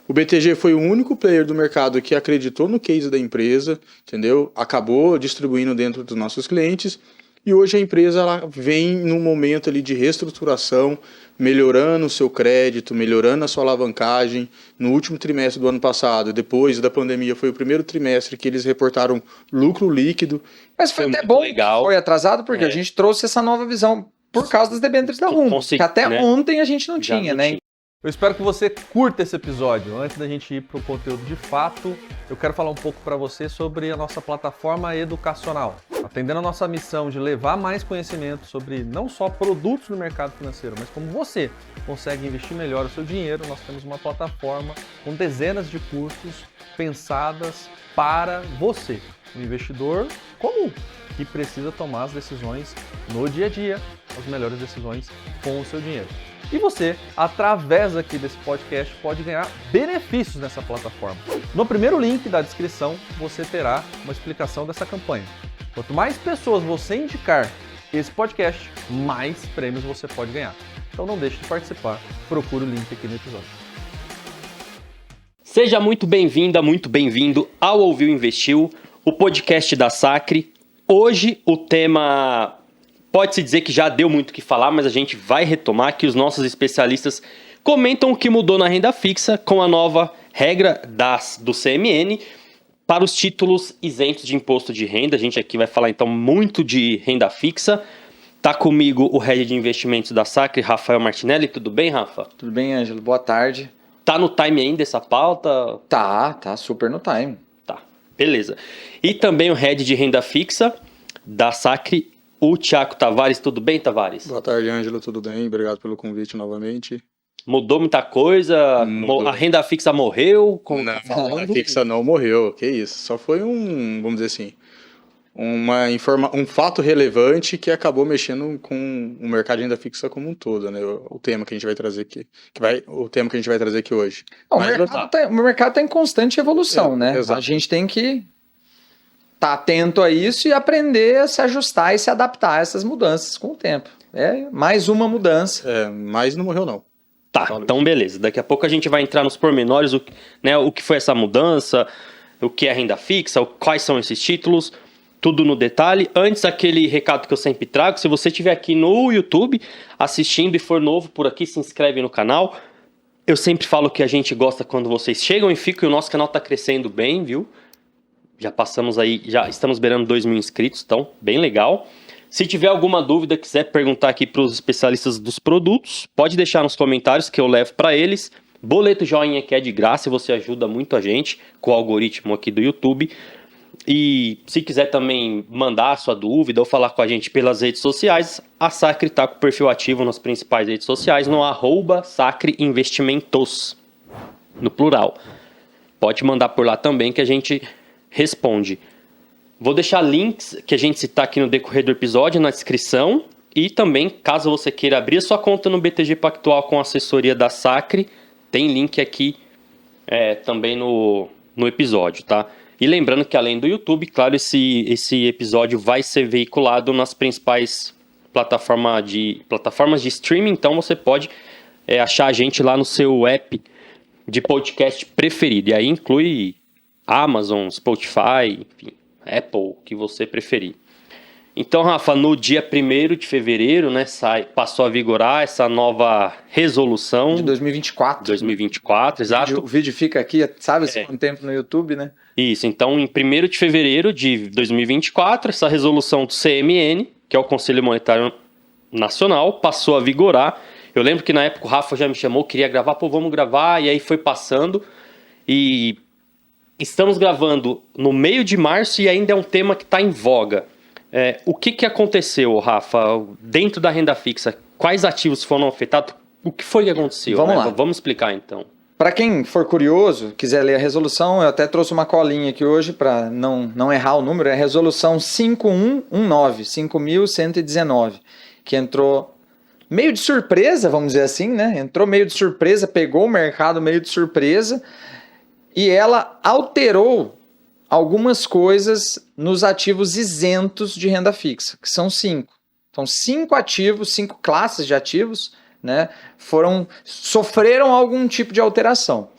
O BTG foi o único player do mercado que acreditou no case da empresa, entendeu? Acabou distribuindo dentro dos nossos clientes. E hoje a empresa ela vem num momento ali de reestruturação, melhorando o seu crédito, melhorando a sua alavancagem. No último trimestre do ano passado, depois da pandemia, foi o primeiro trimestre que eles reportaram lucro líquido. Mas foi até bom legal. Foi atrasado porque a gente trouxe essa nova visão por causa das debêntures da Rumo, que até ontem a gente não tinha, né? Eu espero que você curta esse episódio. Antes da gente ir para o conteúdo de fato, eu quero falar um pouco para você sobre a nossa plataforma educacional. Atendendo a nossa missão de levar mais conhecimento sobre não só produtos no mercado financeiro, mas como você consegue investir melhor o seu dinheiro, nós temos uma plataforma com dezenas de cursos pensadas para você, um investidor comum, que precisa tomar as decisões no dia a dia, as melhores decisões com o seu dinheiro. E você, através aqui desse podcast, pode ganhar benefícios nessa plataforma. No primeiro link da descrição, você terá uma explicação dessa campanha. Quanto mais pessoas você indicar esse podcast, mais prêmios você pode ganhar. Então não deixe de participar, procure o link aqui no episódio. Seja muito bem-vinda, muito bem-vindo ao Ouviu Investiu, o podcast da Sacre. Hoje o tema... Pode-se dizer que já deu muito o que falar, mas a gente vai retomar que os nossos especialistas comentam o que mudou na renda fixa com a nova regra do CMN para os títulos isentos de imposto de renda. A gente aqui vai falar então muito de renda fixa. Tá comigo o Head de Investimentos da Sacre, Rafael Martinelli. Tudo bem, Rafa? Tudo bem, Ângelo. Boa tarde. Tá no time ainda essa pauta? Tá super no time. Tá, beleza. E também o Head de Renda Fixa da Sacre, o Thiago Tavares. Tudo bem, Tavares? Boa tarde, Ângelo, tudo bem? Obrigado pelo convite novamente. Mudou muita coisa? Mudou. A renda fixa morreu? Não, a renda fixa não morreu, que isso. Só foi vamos dizer assim, um fato relevante que acabou mexendo com o mercado de renda fixa como um todo, né? O tema que a gente vai trazer aqui, o tema que a gente vai trazer aqui hoje. O mercado tá em constante evolução, né? Exato. A gente tem que estar atento a isso e aprender a se ajustar e se adaptar a essas mudanças com o tempo. É mais uma mudança. Mas não morreu não. Tá, então beleza. Daqui a pouco a gente vai entrar nos pormenores, o que foi essa mudança, o que é renda fixa, quais são esses títulos, tudo no detalhe. Antes, aquele recado que eu sempre trago, se você estiver aqui no YouTube assistindo e for novo por aqui, se inscreve no canal. Eu sempre falo que a gente gosta quando vocês chegam e ficam, e o nosso canal tá crescendo bem, viu? Já passamos aí, já estamos beirando 2.000 inscritos, então bem legal. Se tiver alguma dúvida, quiser perguntar aqui para os especialistas dos produtos, pode deixar nos comentários que eu levo para eles. Boleto joinha que é de graça e você ajuda muito a gente com o algoritmo aqui do YouTube. E se quiser também mandar a sua dúvida ou falar com a gente pelas redes sociais, a Sacre está com o perfil ativo nas principais redes sociais, no @sacreinvestimentos, no plural. Pode mandar por lá também que a gente responde. Vou deixar links que a gente citar aqui no decorrer do episódio na descrição. E também, caso você queira abrir a sua conta no BTG Pactual com a assessoria da Sacre, tem link aqui também no episódio, tá? E lembrando que além do YouTube, claro, esse episódio vai ser veiculado nas principais plataformas de streaming. Então você pode achar a gente lá no seu app de podcast preferido. E aí inclui Amazon, Spotify, enfim, Apple, o que você preferir. Então, Rafa, no dia 1º de fevereiro, né, passou a vigorar essa nova resolução. De 2024. 2024, exato. O vídeo fica aqui, sabe, quanto tempo no YouTube, né? Isso, então em 1º de fevereiro de 2024, essa resolução do CMN, que é o Conselho Monetário Nacional, passou a vigorar. Eu lembro que na época o Rafa já me chamou, queria gravar, vamos gravar, e aí foi passando. E estamos gravando no meio de março e ainda é um tema que está em voga. O que aconteceu, Rafa, dentro da renda fixa? Quais ativos foram afetados? O que foi que aconteceu? Vamos lá. Vamos explicar então. Para quem for curioso, quiser ler a resolução, eu até trouxe uma colinha aqui hoje para não errar o número. É a resolução 5119, que entrou meio de surpresa, vamos dizer assim, né? Entrou meio de surpresa, pegou o mercado meio de surpresa e ela alterou algumas coisas nos ativos isentos de renda fixa, que são 5. Então, 5 ativos, 5 classes de ativos, né, sofreram algum tipo de alteração.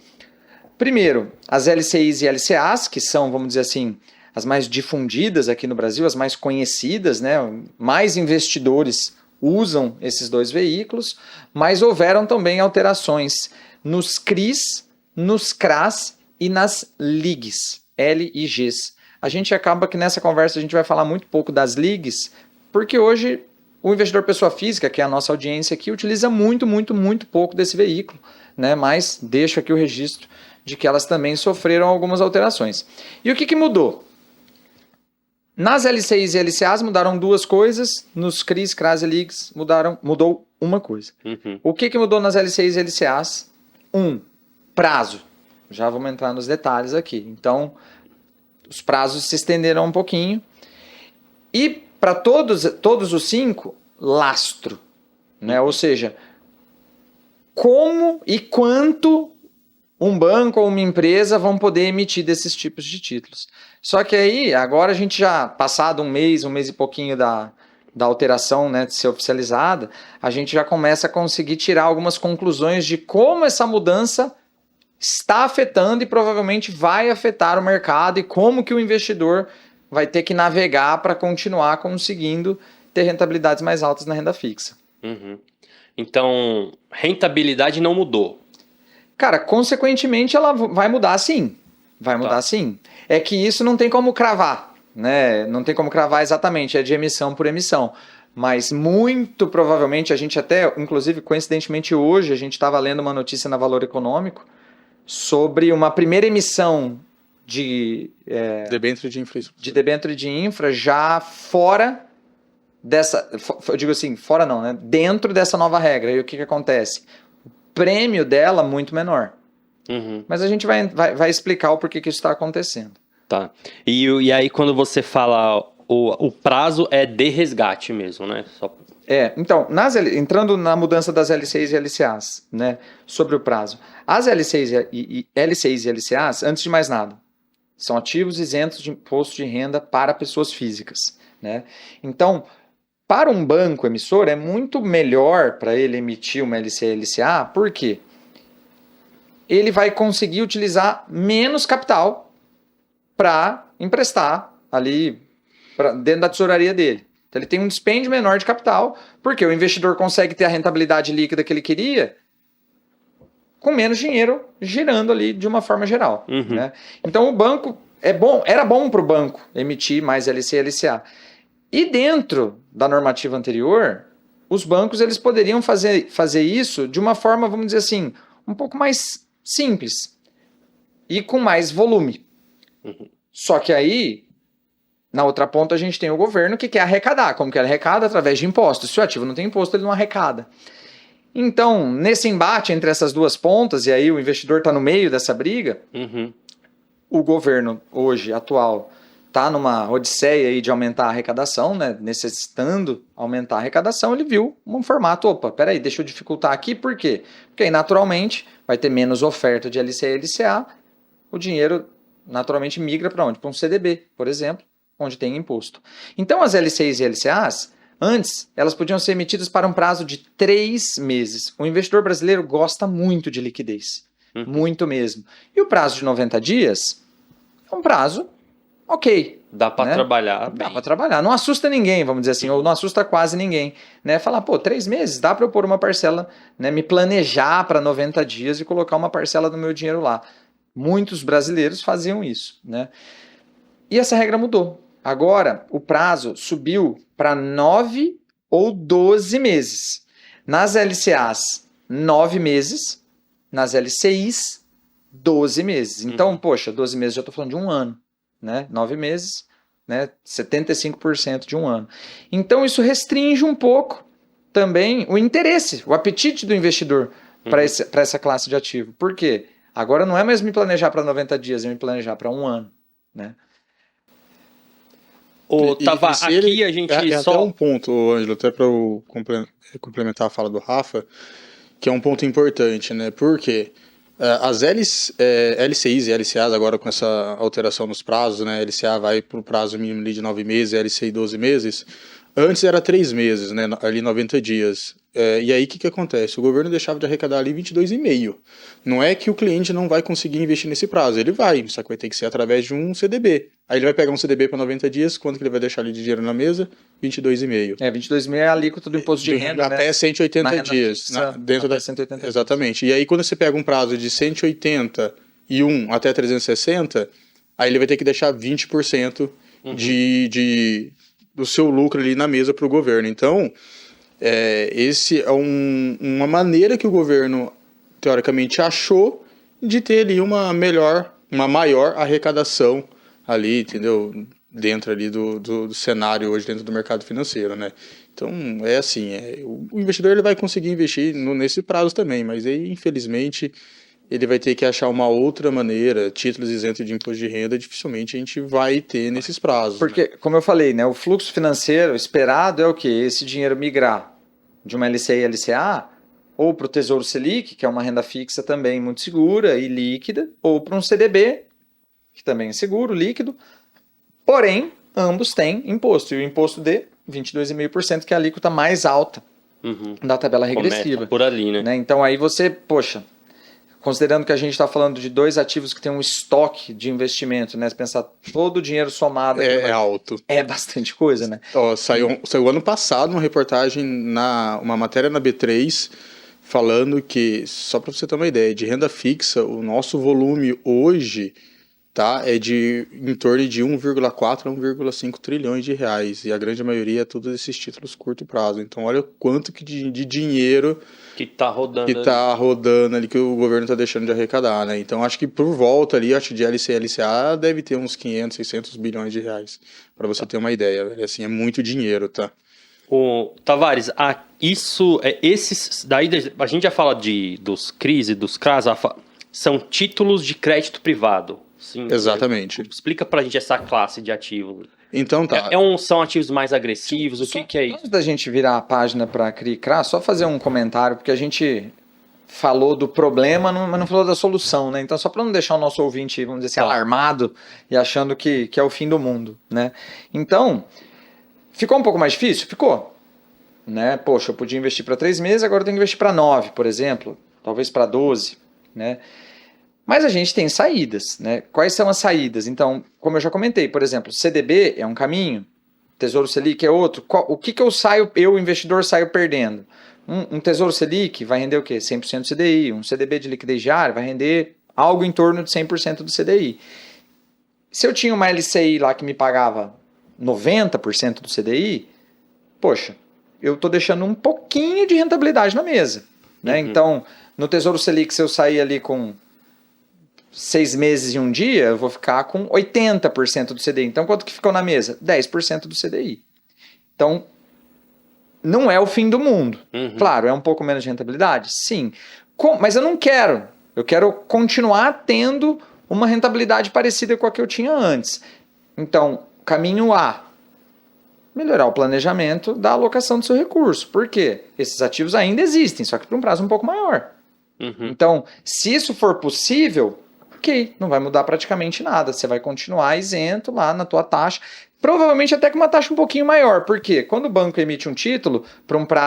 Primeiro, as LCIs e LCAs, que são, vamos dizer assim, as mais difundidas aqui no Brasil, as mais conhecidas, né? Mais investidores usam esses dois veículos, mas houveram também alterações nos CRIs, nos CRAs e nas LIGs, LIGs. A gente acaba que nessa conversa a gente vai falar muito pouco das LIGs, porque hoje o investidor pessoa física, que é a nossa audiência aqui, utiliza muito pouco desse veículo, né? Mas deixo aqui o registro de que elas também sofreram algumas alterações. E o que mudou? Nas LCIs e LCAs mudaram duas coisas, nos CRIs, CRAs e LIGs mudou uma coisa. O que mudou nas LCIs e LCAs? Prazo. Já vamos entrar nos detalhes aqui. Então, os prazos se estenderam um pouquinho. E para todos os 5, lastro. Né? Ou seja, como e quanto um banco ou uma empresa vão poder emitir desses tipos de títulos. Só que aí, agora a gente já, passado um mês e pouquinho da alteração, né, de ser oficializada, a gente já começa a conseguir tirar algumas conclusões de como essa mudança está afetando e provavelmente vai afetar o mercado e como que o investidor vai ter que navegar para continuar conseguindo ter rentabilidades mais altas na renda fixa. Então, rentabilidade não mudou. Cara, consequentemente ela vai mudar sim. Vai mudar sim. É que isso não tem como cravar, né? Não tem como cravar exatamente, é de emissão por emissão. Mas muito provavelmente, a gente até, inclusive coincidentemente hoje, a gente estava lendo uma notícia na Valor Econômico sobre uma primeira emissão de debênture de infraestrutura. De debênture de infra já fora dessa, eu digo assim, fora não, né? Dentro dessa nova regra. E o que acontece? O prêmio dela muito menor. Mas a gente vai explicar o porquê que isso está acontecendo. Tá. E aí quando você fala o prazo é de resgate mesmo, né? Então, entrando na mudança das LCIs e LCAs, né? Sobre o prazo. As LCIs e LCAs, antes de mais nada, são ativos isentos de imposto de renda para pessoas físicas, né? Então, para um banco emissor, é muito melhor para ele emitir uma LCI e LCA, por quê? Ele vai conseguir utilizar menos capital para emprestar ali dentro da tesouraria dele. Então ele tem um dispêndio menor de capital, porque o investidor consegue ter a rentabilidade líquida que ele queria com menos dinheiro girando ali de uma forma geral. Né? Então o banco era bom para o banco emitir mais LC e LCA. E dentro da normativa anterior, os bancos eles poderiam fazer isso de uma forma, vamos dizer assim, um pouco mais simples e com mais volume. Só que aí, na outra ponta, a gente tem o governo que quer arrecadar. Como que ele arrecada? Através de impostos. Se o ativo não tem imposto, ele não arrecada. Então, nesse embate entre essas duas pontas, e aí o investidor está no meio dessa briga, o governo hoje, atual, está numa odisseia aí de aumentar a arrecadação, né? Necessitando aumentar a arrecadação, ele viu um formato, opa, peraí, deixa eu dificultar aqui, por quê? Porque aí, naturalmente, vai ter menos oferta de LCA e LCA, o dinheiro naturalmente migra para onde? Para um CDB, por exemplo, onde tem imposto. Então, as LCIs e LCAs, antes, elas podiam ser emitidas para um prazo de 3 meses. O investidor brasileiro gosta muito de liquidez, muito mesmo. E o prazo de 90 dias é um prazo ok. Dá para trabalhar. Dá para trabalhar. Não assusta ninguém, vamos dizer assim, ou não assusta quase ninguém. Né? Falar, 3 meses, dá para eu pôr uma parcela, né? Me planejar para 90 dias e colocar uma parcela do meu dinheiro lá. Muitos brasileiros faziam isso. Né? E essa regra mudou. Agora, o prazo subiu para 9 ou 12 meses. Nas LCAs, 9 meses. Nas LCIs, 12 meses. Então, 12 meses, já estou falando de um ano. Né? 9 meses, né? 75% de um ano. Então, isso restringe um pouco também o interesse, o apetite do investidor para essa classe de ativo. Por quê? Agora não é mais me planejar para 90 dias, é me planejar para um ano. Né? Aqui a gente até um ponto, Ângelo, até para eu complementar a fala do Rafa, que é um ponto importante, né? Porque as LCIs e LCAs, agora com essa alteração nos prazos, né? LCA vai para o prazo mínimo de 9 meses, LCI 12 meses. Antes era 3 meses, né? Ali 90 dias. E aí o que acontece? O governo deixava de arrecadar ali 22,5. Não é que o cliente não vai conseguir investir nesse prazo, ele vai, só que vai ter que ser através de um CDB. Aí ele vai pegar um CDB para 90 dias, quanto que ele vai deixar ali de dinheiro na mesa? 22,5. 22,5 é a alíquota do imposto de renda, até né? 180 Na renda dias. fixa, Dentro até da 180 dias. Exatamente. E aí quando você pega um prazo de 181 até 360, aí ele vai ter que deixar 20% do seu lucro ali na mesa para o governo. Então, esse é uma maneira que o governo, teoricamente, achou de ter ali uma maior arrecadação ali, entendeu? Dentro ali do cenário hoje, dentro do mercado financeiro, né? Então, é assim, o investidor ele vai conseguir investir nesse prazo também, mas aí, infelizmente, ele vai ter que achar uma outra maneira, títulos isentos de imposto de renda, dificilmente a gente vai ter nesses prazos. Porque, como eu falei, né, o fluxo financeiro esperado é o quê? Esse dinheiro migrar de uma LCI e LCA ou para o Tesouro Selic, que é uma renda fixa também muito segura e líquida, ou para um CDB, que também é seguro, líquido, porém, ambos têm imposto, e o imposto de 22,5%, que é a alíquota mais alta da tabela regressiva. Começa por ali, né? Então aí você, poxa, considerando que a gente está falando de 2 ativos que têm um estoque de investimento, né? Se pensar todo o dinheiro somado... É alto. É bastante coisa, né? Ó, saiu ano passado uma reportagem, uma matéria na B3, falando que, só para você ter uma ideia, de renda fixa, o nosso volume hoje é em torno de 1,4 a 1,5 trilhões de reais, e a grande maioria é todos esses títulos curto prazo. Então olha o quanto de dinheiro que está rodando ali, que o governo está deixando de arrecadar, né? Então acho que por volta ali, acho que de LC e LCA deve ter uns 500, 600 bilhões de reais, para você ter uma ideia, velho. Assim, é muito dinheiro, tá? Tavares, esses daí a gente já fala dos CRIs e dos CRAs, são títulos de crédito privado. Sim, exatamente. Explica pra gente essa classe de ativos. Então tá. São ativos mais agressivos? O que é isso? Antes da gente virar a página para CRI e CRA, só fazer um comentário, porque a gente falou do problema, mas não falou da solução, né? Então, só para não deixar o nosso ouvinte, vamos dizer assim, alarmado e achando que é o fim do mundo, né? Então, ficou um pouco mais difícil? Ficou. Né? Poxa, eu podia investir para 3 meses, agora eu tenho que investir para 9, por exemplo, talvez para 12, né? Mas a gente tem saídas, né? Quais são as saídas? Então, como eu já comentei, por exemplo, CDB é um caminho, Tesouro Selic é outro. O que eu, investidor, saio perdendo? Um Tesouro Selic vai render o quê? 100% do CDI. Um CDB de liquidez diária vai render algo em torno de 100% do CDI. Se eu tinha uma LCI lá que me pagava 90% do CDI, poxa, eu estou deixando um pouquinho de rentabilidade na mesa, né? Então, no Tesouro Selic, se eu sair ali com 6 meses e um dia, eu vou ficar com 80% do CDI. Então, quanto que ficou na mesa? 10% do CDI. Então, não é o fim do mundo. Claro, é um pouco menos de rentabilidade? Sim. Mas eu não quero. Eu quero continuar tendo uma rentabilidade parecida com a que eu tinha antes. Então, caminho A, melhorar o planejamento da alocação do seu recurso. Por quê? Esses ativos ainda existem, só que por um prazo um pouco maior. Então, se isso for possível, ok, não vai mudar praticamente nada. Você vai continuar isento lá na tua taxa, provavelmente até com uma taxa um pouquinho maior. Por quê? Quando o banco emite um título,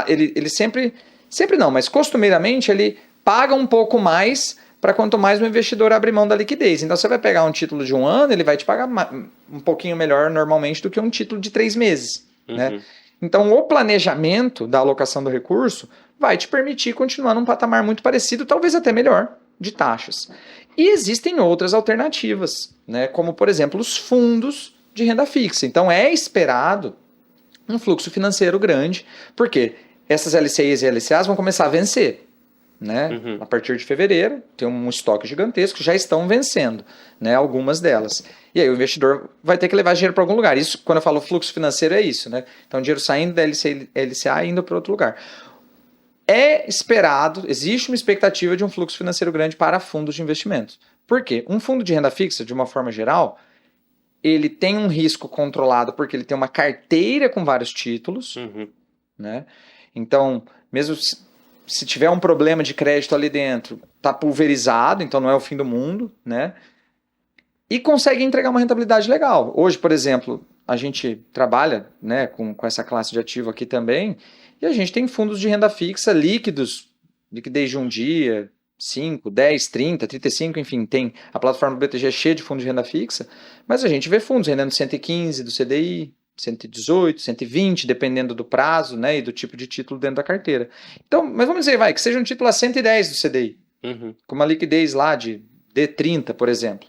ele sempre não, mas costumeiramente ele paga um pouco mais para quanto mais o investidor abre mão da liquidez. Então você vai pegar um título de 1 ano, ele vai te pagar um pouquinho melhor normalmente do que um título de 3 meses. Né? Então o planejamento da alocação do recurso vai te permitir continuar num patamar muito parecido, talvez até melhor, de taxas. E existem outras alternativas, né? Como, por exemplo, os fundos de renda fixa. Então, é esperado um fluxo financeiro grande, porque essas LCIs e LCAs vão começar a vencer. Né? A partir de fevereiro, tem um estoque gigantesco, já estão vencendo, né? Algumas delas. E aí o investidor vai ter que levar dinheiro para algum lugar. Isso, quando eu falo fluxo financeiro, é isso. Né? Então, dinheiro saindo da LCI, LCA e indo para outro lugar. É esperado, existe uma expectativa de um fluxo financeiro grande para fundos de investimento. Por quê? Um fundo de renda fixa, de uma forma geral, ele tem um risco controlado porque ele tem uma carteira com vários títulos. Né? Então, mesmo se tiver um problema de crédito ali dentro, está pulverizado, então não é o fim do mundo. Né? E consegue entregar uma rentabilidade legal. Hoje, por exemplo, a gente trabalha, né, com essa classe de ativo aqui também, e a gente tem fundos de renda fixa líquidos, liquidez de um dia, 5, 10, 30, 35, enfim, tem a plataforma do BTG cheia de fundos de renda fixa, mas a gente vê fundos rendendo 115 do CDI, 118, 120, dependendo do prazo, né, e do tipo de título dentro da carteira. Então, mas vamos dizer, que seja um título a 110 do CDI, com uma liquidez lá de D30, por exemplo.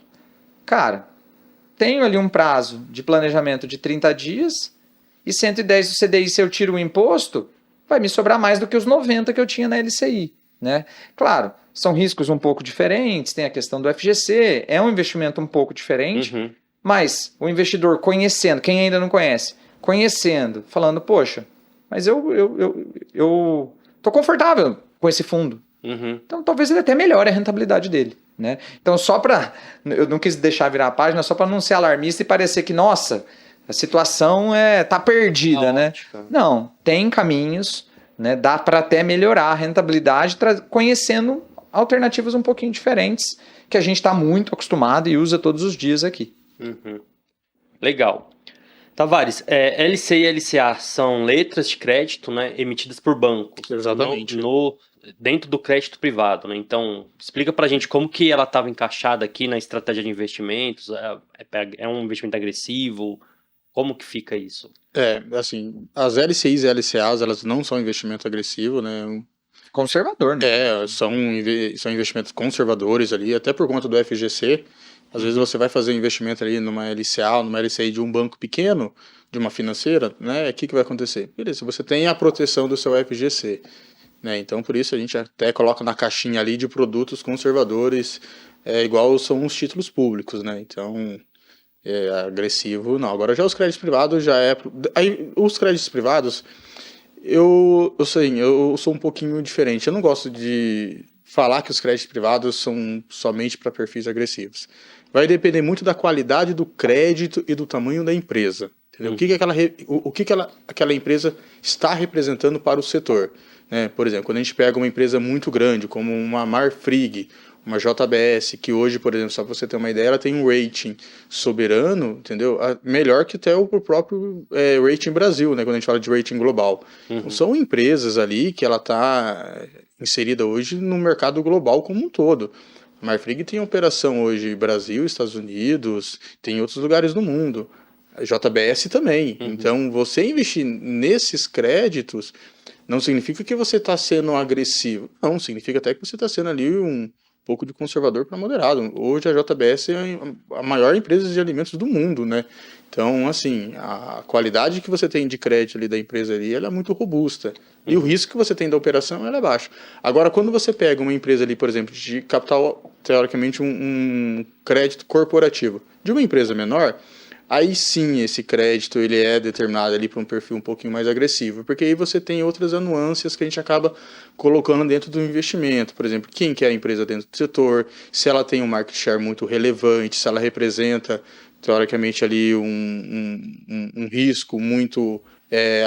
Cara, tenho ali um prazo de planejamento de 30 dias e 110 do CDI, se eu tiro o imposto, vai me sobrar mais do que os 90 que eu tinha na LCI, né? Claro, são riscos um pouco diferentes, tem a questão do FGC, é um investimento um pouco diferente, mas o investidor conhecendo, quem ainda não conhece, conhecendo, falando, poxa, mas eu tô confortável com esse fundo. Então talvez ele até melhore a rentabilidade dele, né? Então eu não quis deixar virar a página só para não ser alarmista e parecer que, nossa, a situação tá perdida, né? Não, tem caminhos, né? Dá para até melhorar a rentabilidade conhecendo alternativas um pouquinho diferentes que a gente está muito acostumado e usa todos os dias aqui. Legal. Tavares, LC e LCA são letras de crédito, né, emitidas por bancos. Exatamente. Dentro do crédito privado, né? Então, explica pra gente como que ela estava encaixada aqui na estratégia de investimentos. É um investimento agressivo? Como que fica isso? Assim, as LCIs e LCAs, elas não são investimento agressivo, né? Conservador, né? São investimentos conservadores ali, até por conta do FGC. Às vezes você vai fazer um investimento ali numa LCA, numa LCI de um banco pequeno, de uma financeira, né? O que vai acontecer? Beleza, você tem a proteção do seu FGC, né? Então, por isso a gente até coloca na caixinha ali de produtos conservadores, igual são os títulos públicos, né? Então, agressivo, não. Agora já os créditos privados Aí, os créditos privados, eu sou um pouquinho diferente. Eu não gosto de falar que os créditos privados são somente para perfis agressivos. Vai depender muito da qualidade do crédito e do tamanho da empresa. Entendeu? O que aquela empresa está representando para o setor. Né? Por exemplo, quando a gente pega uma empresa muito grande, como uma Marfrig, uma JBS, que hoje, por exemplo, só para você ter uma ideia, ela tem um rating soberano, entendeu? Melhor que até o próprio rating Brasil, né? Quando a gente fala de rating global. Então, são empresas ali que ela está inserida hoje no mercado global como um todo. A Marfrig tem operação hoje Brasil, Estados Unidos, tem outros lugares do mundo. A JBS também. Então, você investir nesses créditos não significa que você está sendo agressivo. Não, significa até que você está sendo ali um pouco de conservador para moderado. Hoje a JBS é a maior empresa de alimentos do mundo, né? Então, assim, a qualidade que você tem de crédito ali da empresa ali, ela é muito robusta. E o risco que você tem da operação, ela é baixo. Agora, quando você pega uma empresa ali, por exemplo, de capital, teoricamente, um crédito corporativo de uma empresa menor, aí sim esse crédito ele é determinado ali para um perfil um pouquinho mais agressivo, porque aí você tem outras nuances que a gente acaba colocando dentro do investimento. Por exemplo, quem que é a empresa dentro do setor, se ela tem um market share muito relevante, se ela representa teoricamente ali um risco muito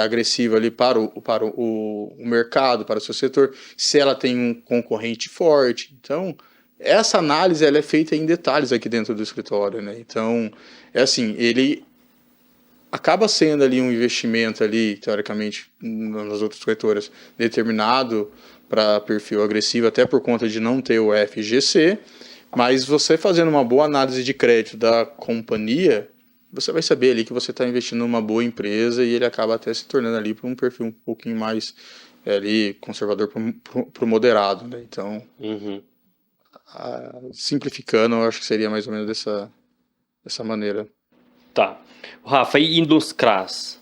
agressivo ali para o mercado, para o seu setor, se ela tem um concorrente forte. Então, essa análise ela é feita em detalhes aqui dentro do escritório, né? Então, assim, ele acaba sendo ali um investimento ali, teoricamente, nas outras corretoras, determinado para perfil agressivo, até por conta de não ter o FGC, mas você fazendo uma boa análise de crédito da companhia, você vai saber ali que você está investindo numa boa empresa e ele acaba até se tornando ali para um perfil um pouquinho mais ali conservador para o moderado, né? Então, simplificando, eu acho que seria mais ou menos dessa maneira. Tá. Rafa, e nos CRAs?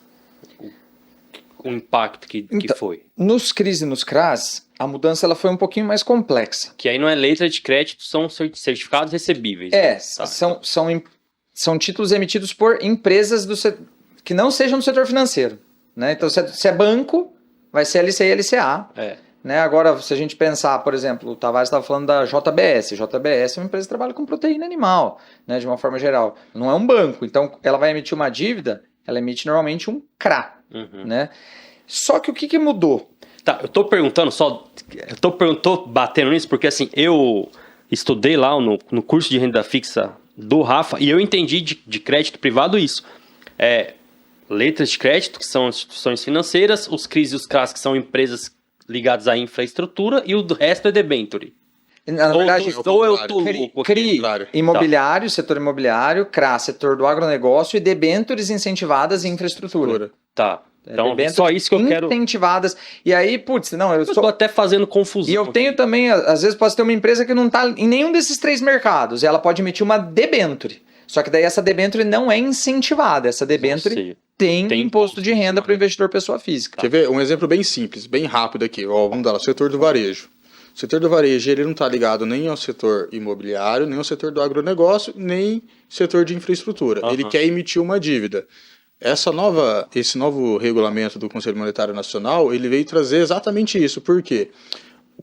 O impacto que foi? Nos CRIs e nos CRAs, a mudança ela foi um pouquinho mais complexa. Que aí não é letra de crédito, são certificados recebíveis. Tá. São títulos emitidos por empresas que não sejam do setor financeiro. Né? Então, se é banco, vai ser LCI e LCA. Né? Agora, se a gente pensar, por exemplo, o Tavares estava falando da JBS. JBS é uma empresa que trabalha com proteína animal, né? De uma forma geral. Não é um banco. Então, ela vai emitir uma dívida, ela emite normalmente um CRA. Né? Só que o que mudou? Tá, eu tô perguntando tô batendo nisso porque assim, eu estudei lá no curso de renda fixa do Rafa e eu entendi de crédito privado isso. letras de crédito, que são instituições financeiras, os CRIs e os CRAs, que são empresas ligadas à infraestrutura, e o do resto é debenture. Na verdade, Ou eu tô louco aqui. CRI, Claro. imobiliário, setor imobiliário, CRA, setor do agronegócio e debêntures incentivadas em infraestrutura. Tá. Então, Debêntures só isso que eu quero... incentivadas. E aí, putz, não, eu Eu sou... tô até fazendo confusão. E eu tenho também, às vezes posso ter uma empresa que não está em nenhum desses 3 mercados, e ela pode emitir uma debenture. Só que daí essa debenture não é incentivada, essa debenture tem imposto de renda para o investidor pessoa física. Quer ver? Um exemplo bem simples, bem rápido aqui. Ó, vamos dar lá, o setor do varejo. O setor do varejo ele não está ligado nem ao setor imobiliário, nem ao setor do agronegócio, nem setor de infraestrutura. Ele quer emitir uma dívida. Esse novo regulamento do Conselho Monetário Nacional, ele veio trazer exatamente isso. Por quê?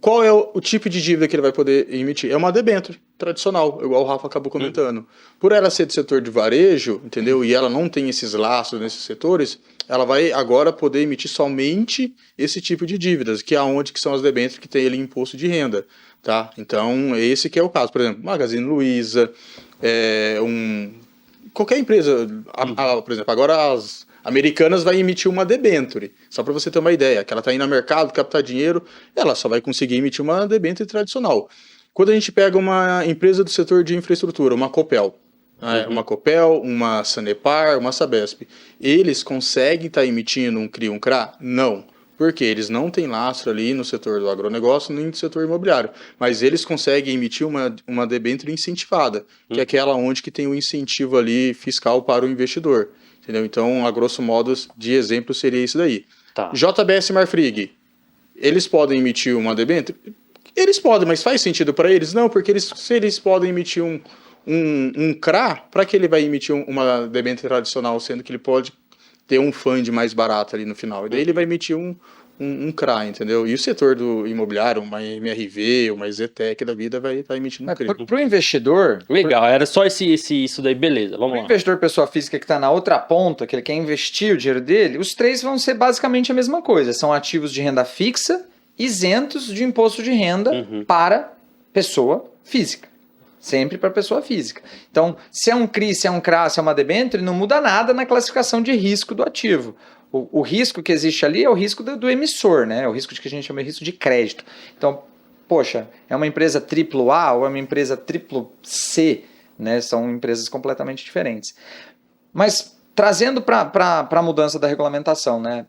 Qual é o tipo de dívida que ele vai poder emitir? É uma debênture tradicional, igual o Rafa acabou comentando. Por ela ser do setor de varejo, entendeu? E ela não tem esses laços nesses setores, ela vai agora poder emitir somente esse tipo de dívidas, que é onde que são as debêntures que tem ali imposto de renda, tá? Então, esse que é o caso. Por exemplo, Magazine Luiza, qualquer empresa, por exemplo, agora as Americanas vai emitir uma debenture, só para você ter uma ideia, que ela está indo ao mercado, captar dinheiro, ela só vai conseguir emitir uma debenture tradicional. Quando a gente pega uma empresa do setor de infraestrutura, uma Copel, uma Copel, uma Sanepar, uma Sabesp, eles conseguem estar emitindo um CRI, um CRA? Não. Porque eles não têm lastro ali no setor do agronegócio nem no setor imobiliário. Mas eles conseguem emitir uma debênture incentivada, que é aquela onde que tem um incentivo ali fiscal para o investidor. Entendeu? Então, a grosso modo, de exemplo, seria isso daí. Tá. JBS Marfrig, eles podem emitir uma debênture? Eles podem, mas faz sentido para eles? Não, porque se eles podem emitir um CRA, para que ele vai emitir uma debênture tradicional, sendo que ele pode ter um fund mais barato ali no final? E daí ele vai emitir um CRA, entendeu? E o setor do imobiliário, uma MRV, uma EZTEC da vida vai estar emitindo um CRI. Para o investidor... Legal, era só isso daí, beleza, vamos O lá. investidor pessoa física que está na outra ponta, que ele quer investir o dinheiro dele, os 3 vão ser basicamente a mesma coisa. São ativos de renda fixa, isentos de imposto de renda para pessoa física. Sempre para pessoa física. Então, se é um CRI, se é um CRA, se é uma debênture, não muda nada na classificação de risco do ativo. O risco que existe ali é o risco do emissor, né? É o risco que a gente chama de risco de crédito. Então, poxa, é uma empresa AAA ou é uma empresa CCC, né? São empresas completamente diferentes. Mas, trazendo para a mudança da regulamentação, né?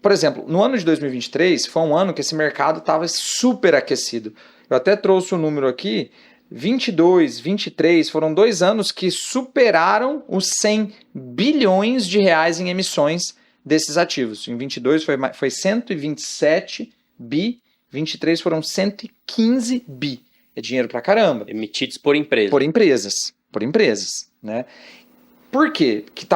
Por exemplo, no ano de 2023, foi um ano que esse mercado estava super aquecido. Eu até trouxe o número aqui, 22, 23, foram 2 anos que superaram os 100 bilhões de reais em emissões desses ativos. Em 22 foi 127 bi, 23 foram 115 bi. É dinheiro pra caramba. Emitidos por empresa. Por empresas, né? Por quê? Que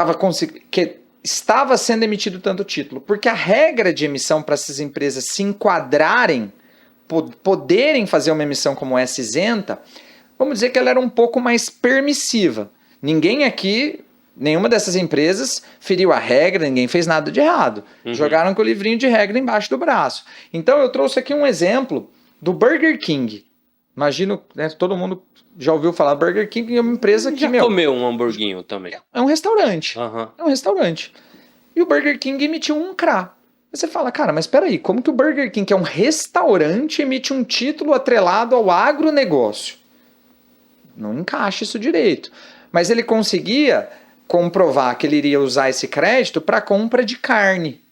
estava sendo emitido tanto título? Porque a regra de emissão para essas empresas se enquadrarem, poderem fazer uma emissão como essa isenta, vamos dizer que ela era um pouco mais permissiva. Ninguém aqui, nenhuma dessas empresas feriu a regra, ninguém fez nada de errado. Jogaram com o livrinho de regra embaixo do braço. Então eu trouxe aqui um exemplo do Burger King. Imagino, né, todo mundo já ouviu falar Burger King, é uma empresa que, já comeu um hamburguinho também. É um restaurante. É um restaurante. E o Burger King emitiu um CRA. Aí você fala, cara, mas espera aí, como que o Burger King, que é um restaurante, emite um título atrelado ao agronegócio? Não encaixa isso direito. Mas ele conseguia comprovar que ele iria usar esse crédito para compra de carne.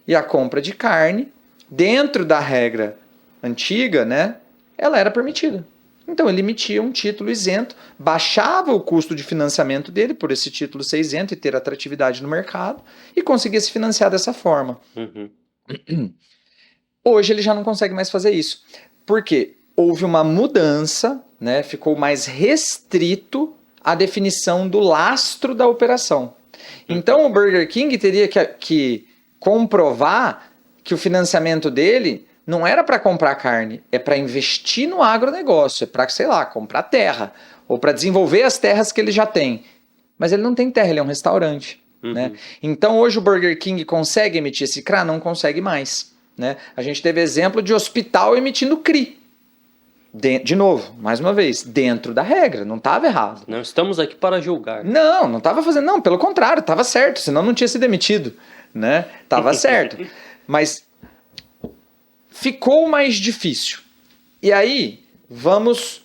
E a compra de carne, dentro da regra antiga, né, ela era permitida. Então ele emitia um título isento, baixava o custo de financiamento dele por esse título ser isento e ter atratividade no mercado e conseguia se financiar dessa forma. Hoje ele já não consegue mais fazer isso. Por quê? Houve uma mudança, né? Ficou mais restrito a definição do lastro da operação. Então o Burger King teria que comprovar que o financiamento dele não era para comprar carne, é para investir no agronegócio, é para, sei lá, comprar terra, ou para desenvolver as terras que ele já tem. Mas ele não tem terra, ele é um restaurante. Né? Então hoje o Burger King consegue emitir esse CRA? Não consegue mais. Né? A gente teve exemplo de hospital emitindo CRI. De novo, mais uma vez, dentro da regra, não estava errado. Não estamos aqui para julgar. Não estava fazendo, não, pelo contrário, estava certo, senão não tinha sido demitido, né? Tava certo. Mas ficou mais difícil. E aí, vamos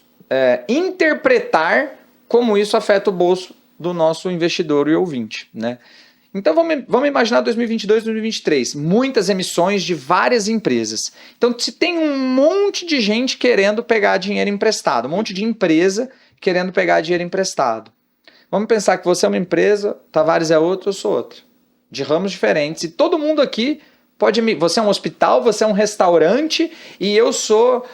interpretar como isso afeta o bolso do nosso investidor e ouvinte, né? Então vamos imaginar 2022, 2023, muitas emissões de várias empresas. Então se tem um monte de gente querendo pegar dinheiro emprestado, um monte de empresa querendo pegar dinheiro emprestado. Vamos pensar que você é uma empresa, Tavares é outra, eu sou outra, de ramos diferentes, e todo mundo aqui pode... Você é um hospital, você é um restaurante, e eu sou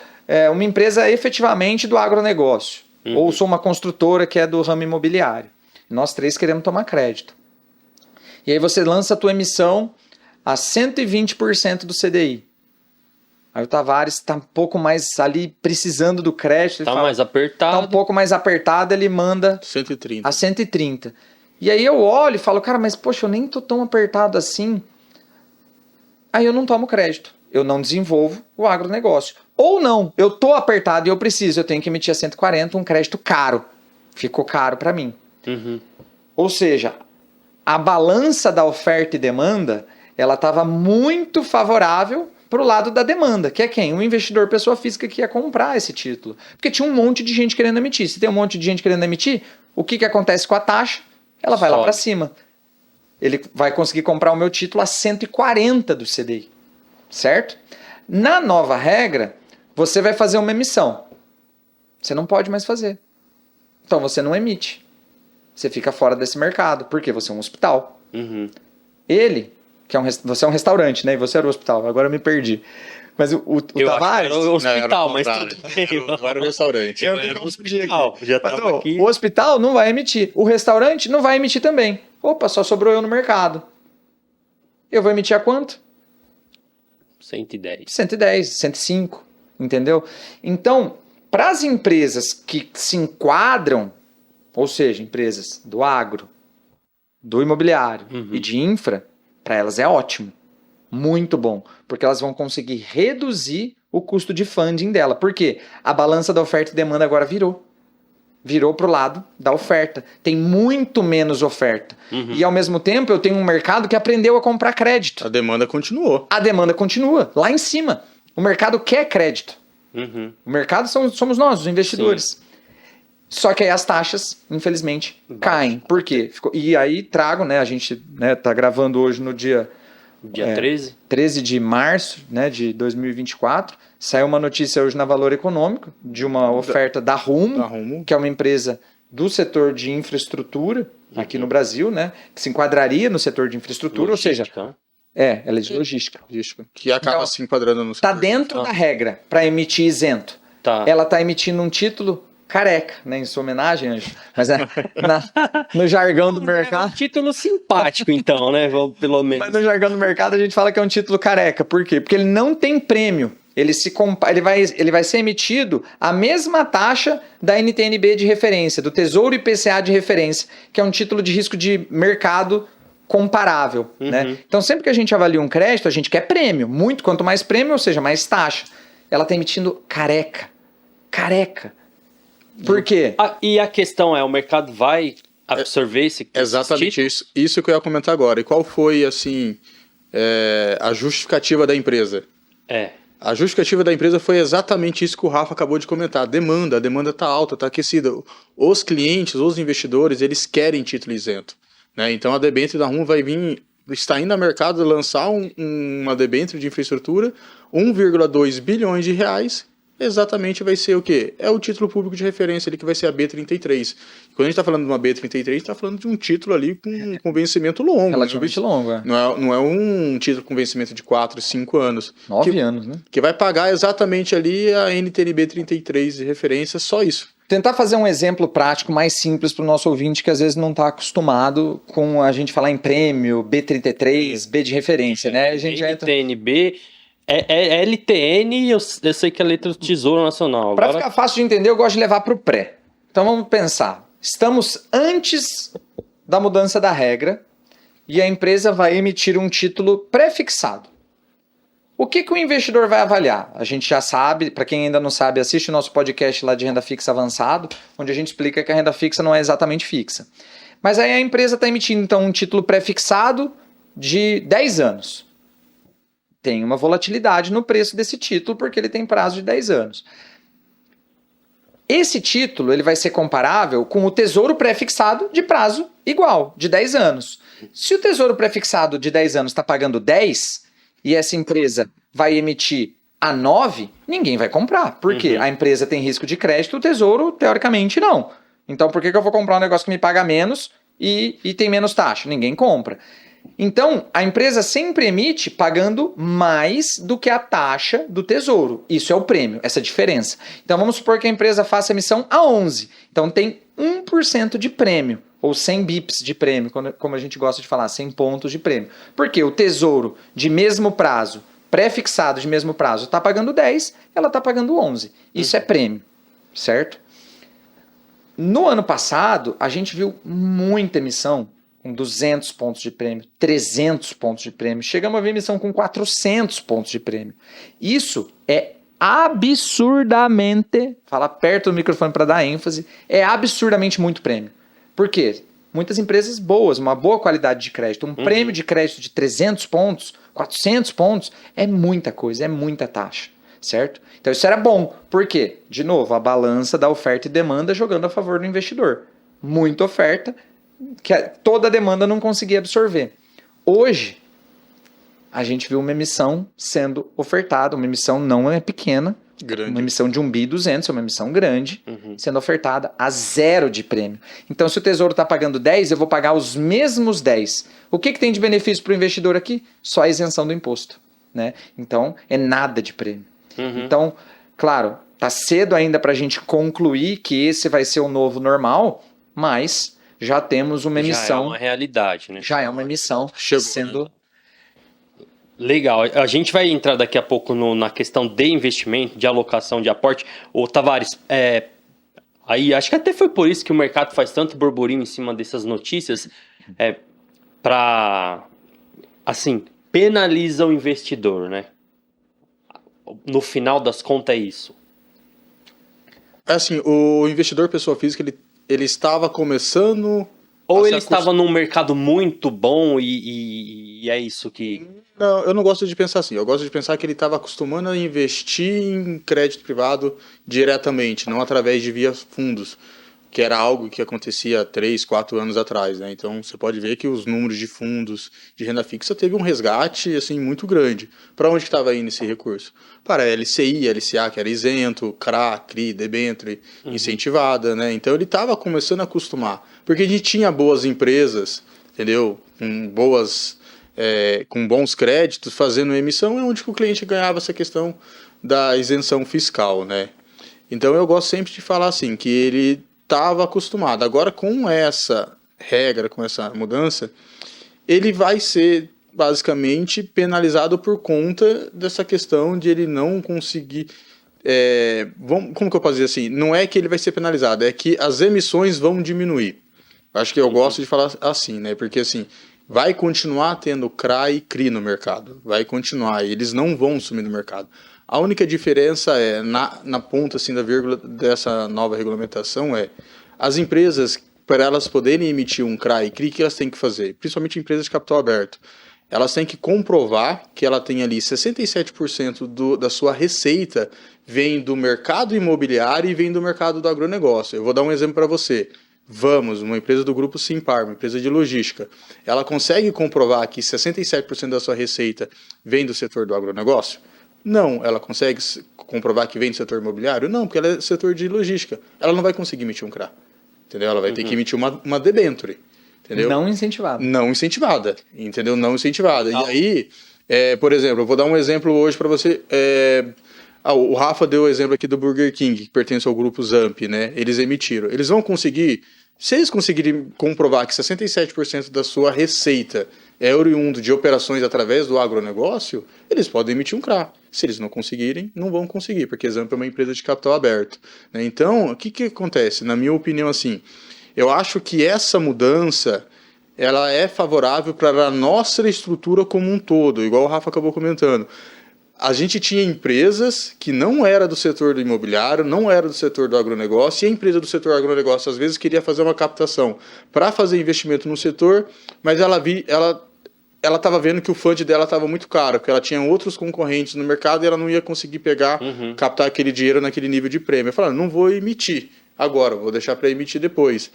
uma empresa efetivamente do agronegócio, ou sou uma construtora que é do ramo imobiliário. Nós três queremos tomar crédito. E aí você lança a tua emissão a 120% do CDI. Aí o Tavares está um pouco mais ali precisando do crédito. Está mais apertado. Está um pouco mais apertado, ele manda 130. a 130. E aí eu olho e falo, cara, mas poxa, eu nem tô tão apertado assim. Aí eu não tomo crédito. Eu não desenvolvo o agronegócio. Ou não, eu tô apertado e eu preciso, eu tenho que emitir a 140, um crédito caro. Ficou caro para mim. Ou seja, a balança da oferta e demanda, ela estava muito favorável para o lado da demanda, que é quem? O investidor pessoa física que ia comprar esse título. Porque tinha um monte de gente querendo emitir. Se tem um monte de gente querendo emitir, o que acontece com a taxa? Ela vai lá para cima. Ele vai conseguir comprar o meu título a 140 do CDI. Certo? Na nova regra, você vai fazer uma emissão. Você não pode mais fazer. Então você não emite. Você fica fora desse mercado, porque você é um hospital. Ele, que você é um restaurante, né? E você era o hospital, agora eu me perdi. Mas o Tavares... Era o hospital, mas tudo bem. Agora é o restaurante. Era o hospital, já estava aqui. O hospital não vai emitir, o restaurante não vai emitir também. Opa, só sobrou eu no mercado. Eu vou emitir a quanto? 110. 110, 105, entendeu? Então, para as empresas que se enquadram, ou seja, empresas do agro, do imobiliário e de infra, para elas é ótimo. Muito bom. Porque elas vão conseguir reduzir o custo de funding dela. Por quê? A balança da oferta e demanda agora virou. Virou para o lado da oferta. Tem muito menos oferta. E ao mesmo tempo eu tenho um mercado que aprendeu a comprar crédito. A demanda continuou. A demanda continua lá em cima. O mercado quer crédito. O mercado somos nós, os investidores. Sim. Só que aí as taxas, infelizmente, caem. Por quê? E aí trago, né? A gente tá gravando hoje no dia 13? 13 de março, né, de 2024. Saiu uma notícia hoje na Valor Econômico de uma oferta da Rumo, que é uma empresa do setor de infraestrutura aqui no Brasil, né? Que se enquadraria no setor de infraestrutura, logística. Ou seja... ela é de logística. Que acaba então, se enquadrando no setor. Está dentro da regra para emitir isento. Ela está emitindo um título careca, né? Em sua homenagem, Anjo. Mas no jargão do mercado... É um título simpático, então, né? Pelo menos. Mas no jargão do mercado a gente fala que é um título careca. Por quê? Porque ele não tem prêmio. Ele vai ser emitido a mesma taxa da NTNB de referência, do Tesouro IPCA de referência, que é um título de risco de mercado comparável. Né? Então, sempre que a gente avalia um crédito, a gente quer prêmio. Muito, quanto mais prêmio, ou seja, mais taxa. Ela está emitindo careca. Careca. Por quê? E a questão o mercado vai absorver esse exatamente isso que eu ia comentar agora. E qual foi, assim, a justificativa da empresa? A justificativa da empresa foi exatamente isso que o Rafa acabou de comentar. A demanda está alta, está aquecida. Os clientes, os investidores, eles querem título isento. Né? Então a debênture da Rumo vai vir, está indo ao mercado lançar uma debênture de infraestrutura, 1,2 bilhões de reais, exatamente vai ser o quê? É o título público de referência ali que vai ser a B33. Quando a gente está falando de uma B33, a gente está falando de um título ali com vencimento longo. Relativamente longo, Não é um título com vencimento de 4, 5 anos. 9 anos, né? Que vai pagar exatamente ali a NTNB 33 de referência, só isso. Tentar fazer um exemplo prático mais simples para o nosso ouvinte que às vezes não está acostumado com a gente falar em prêmio, B33, B de referência, né? A gente NTNB... É LTN, eu sei que é a letra do Tesouro Nacional. Para ficar fácil de entender, eu gosto de levar para o pré. Então vamos pensar. Estamos antes da mudança da regra e a empresa vai emitir um título pré-fixado. O que o investidor vai avaliar? A gente já sabe, para quem ainda não sabe, assiste o nosso podcast lá de renda fixa avançado, onde a gente explica que a renda fixa não é exatamente fixa. Mas aí a empresa está emitindo então um título pré-fixado de 10 anos. Tem uma volatilidade no preço desse título porque ele tem prazo de 10 anos. Esse título ele vai ser comparável com o tesouro pré-fixado de prazo igual, de 10 anos. Se o tesouro pré-fixado de 10 anos está pagando 10 e essa empresa vai emitir a 9, ninguém vai comprar. Por quê? A empresa tem risco de crédito, o tesouro, teoricamente, não. Então, por que eu vou comprar um negócio que me paga menos e tem menos taxa? Ninguém compra. Então, a empresa sempre emite pagando mais do que a taxa do tesouro. Isso é o prêmio, essa diferença. Então, vamos supor que a empresa faça emissão a 11. Então, tem 1% de prêmio, ou 100 bips de prêmio, como a gente gosta de falar, 100 pontos de prêmio. Porque o tesouro de mesmo prazo, pré-fixado de mesmo prazo, está pagando 10, ela está pagando 11. Isso é prêmio, certo? No ano passado, a gente viu muita emissão com 200 pontos de prêmio, 300 pontos de prêmio. Chegamos a ver emissão com 400 pontos de prêmio. Isso é absurdamente, fala perto do microfone para dar ênfase, é absurdamente muito prêmio. Por quê? Muitas empresas boas, uma boa qualidade de crédito. Um prêmio de crédito de 300 pontos, 400 pontos, é muita coisa, é muita taxa. Certo? Então isso era bom. Por quê? De novo, a balança da oferta e demanda jogando a favor do investidor. Muita oferta, que toda a demanda não conseguia absorver. Hoje, a gente viu uma emissão sendo ofertada, uma emissão não é pequena, Grande. uma emissão de 1 bi 200, é uma emissão grande, sendo ofertada a 0 de prêmio. Então, se o Tesouro está pagando 10, eu vou pagar os mesmos 10. O que tem de benefício para o investidor aqui? Só a isenção do imposto. Né? Então, é nada de prêmio. Então, claro, tá cedo ainda para a gente concluir que esse vai ser o novo normal, mas já temos uma emissão. Já é uma realidade, né? Já é uma emissão Chegou, sendo... né? Legal. A gente vai entrar daqui a pouco na questão de investimento, de alocação, de aporte. Ô, Tavares, aí acho que até foi por isso que o mercado faz tanto burburinho em cima dessas notícias, para, assim, penaliza o investidor, né? No final das contas é isso. Assim, o investidor pessoa física, ele estava começando... Ou ele estava num mercado muito bom e é isso que... Não, eu não gosto de pensar assim. Eu gosto de pensar que ele estava acostumando a investir em crédito privado diretamente, não através de via fundos, que era algo que acontecia 3, 4 anos atrás, né? Então, você pode ver que os números de fundos de renda fixa teve um resgate assim, muito grande. Para onde que estava indo esse recurso? Para a LCI, LCA, que era isento, CRA, CRI, debênture, incentivada, né? Então, ele estava começando a acostumar. Porque a gente tinha boas empresas, entendeu? Com bons créditos, fazendo emissão, é onde que o cliente ganhava essa questão da isenção fiscal, né? Então, eu gosto sempre de falar assim, que ele estava acostumado. Agora, com essa regra, com essa mudança, ele vai ser basicamente penalizado por conta dessa questão de ele não conseguir... como que eu posso dizer assim? Não é que ele vai ser penalizado, é que as emissões vão diminuir. Acho que eu gosto de falar assim, né? Porque assim, vai continuar tendo CRA e CRI no mercado. Vai continuar, e eles não vão sumir no mercado. A única diferença é, na ponta assim, da vírgula dessa nova regulamentação, as empresas, para elas poderem emitir um CRA e CRI, o que elas têm que fazer? Principalmente empresas de capital aberto. Elas têm que comprovar que ela tem ali 67% da sua receita vem do mercado imobiliário e vem do mercado do agronegócio. Eu vou dar um exemplo para você. Uma empresa do grupo Simpar, uma empresa de logística, ela consegue comprovar que 67% da sua receita vem do setor do agronegócio? Não. Ela consegue comprovar que vem do setor imobiliário? Não, porque ela é setor de logística. Ela não vai conseguir emitir um CRA. Entendeu? Ela vai ter que emitir uma debênture. Entendeu? Não incentivada. Não incentivada. Entendeu? Não incentivada. E aí, por exemplo, eu vou dar um exemplo hoje para você. O Rafa deu o exemplo aqui do Burger King, que pertence ao grupo Zamp, né? Eles emitiram. Eles vão conseguir, se eles conseguirem comprovar que 67% da sua receita é oriundo de operações através do agronegócio, eles podem emitir um CRA. Se eles não conseguirem, não vão conseguir, porque Zamp é uma empresa de capital aberto, né? Então, o que acontece? Na minha opinião, assim, eu acho que essa mudança ela é favorável para a nossa estrutura como um todo, igual o Rafa acabou comentando. a gente tinha empresas que não era do setor do imobiliário, não era do setor do agronegócio, e a empresa do setor agronegócio às vezes queria fazer uma captação para fazer investimento no setor, mas ela estava vendo que o fund dela estava muito caro, porque ela tinha outros concorrentes no mercado e ela não ia conseguir pegar, captar aquele dinheiro naquele nível de prêmio. Eu falei, não vou emitir agora, vou deixar para emitir depois.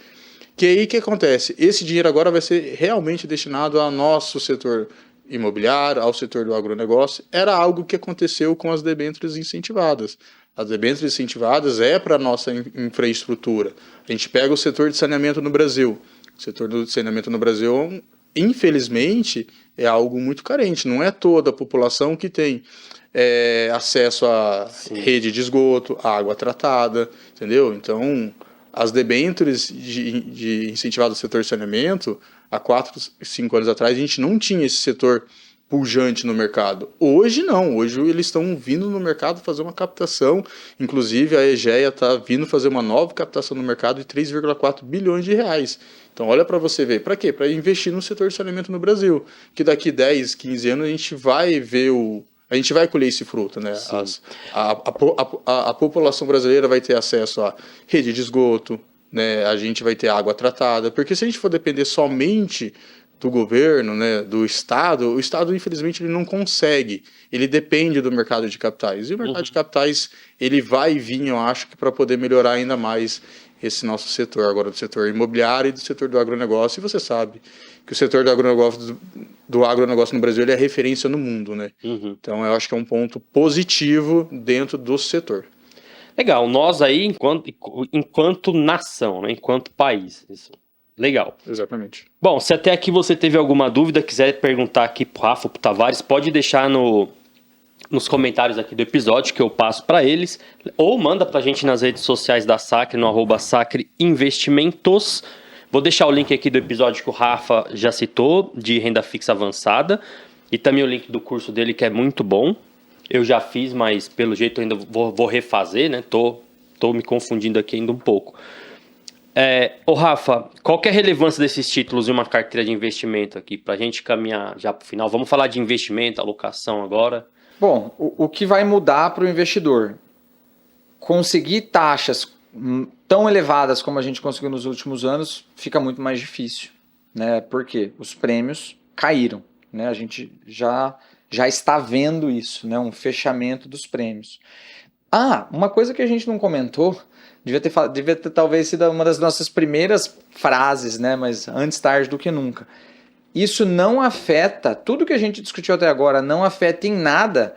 Que aí o que acontece? Esse dinheiro agora vai ser realmente destinado ao nosso setor imobiliário, ao setor do agronegócio. Era algo que aconteceu com as debêntures incentivadas. As debêntures incentivadas é para a nossa infraestrutura. A gente pega o setor de saneamento no Brasil. O setor do saneamento no Brasil, infelizmente, é algo muito carente. Não é toda a população que tem acesso à rede de esgoto, à água tratada, entendeu? Então, as debêntures de incentivar o setor de saneamento, há 4, 5 anos atrás, a gente não tinha esse setor pujante no mercado. Hoje não, hoje eles estão vindo no mercado fazer uma captação, inclusive a EGEA está vindo fazer uma nova captação no mercado de 3,4 bilhões de reais. Então olha para você ver, para quê? Para investir no setor de saneamento no Brasil, que daqui 10, 15 anos a gente vai ver a gente vai colher esse fruto, né? A população brasileira vai ter acesso à rede de esgoto, né? A gente vai ter água tratada, porque se a gente for depender somente do governo, né, do Estado, o Estado, infelizmente, ele não consegue. Ele depende do mercado de capitais. E o mercado de capitais, ele vai vir, eu acho, que para poder melhorar ainda mais esse nosso setor, agora do setor imobiliário e do setor do agronegócio. E você sabe que o setor do agronegócio no Brasil ele é referência no mundo, né? Então, eu acho que é um ponto positivo dentro do setor. Legal, nós aí, enquanto nação, né, enquanto país, isso. Legal. Exatamente. Bom, se até aqui você teve alguma dúvida, quiser perguntar aqui pro Rafa, pro Tavares, pode deixar nos comentários aqui do episódio que eu passo para eles, ou manda pra gente nas redes sociais da Sacre, no @sacreinvestimentos. Vou deixar o link aqui do episódio que o Rafa já citou, de renda fixa avançada, e também o link do curso dele, que é muito bom. Eu já fiz, mas pelo jeito ainda vou refazer, né? Tô me confundindo aqui ainda um pouco. Ô Rafa, qual que é a relevância desses títulos em uma carteira de investimento aqui? Pra gente caminhar já pro final. Vamos falar de investimento, alocação agora. Bom, o que vai mudar para o investidor? Conseguir taxas tão elevadas como a gente conseguiu nos últimos anos fica muito mais difícil, né? Porque os prêmios caíram, né? A gente já está vendo isso, né? Um fechamento dos prêmios. Uma coisa que a gente não comentou, devia ter talvez sido uma das nossas primeiras frases, né? Mas antes tarde do que nunca. Isso não afeta, tudo que a gente discutiu até agora, não afeta em nada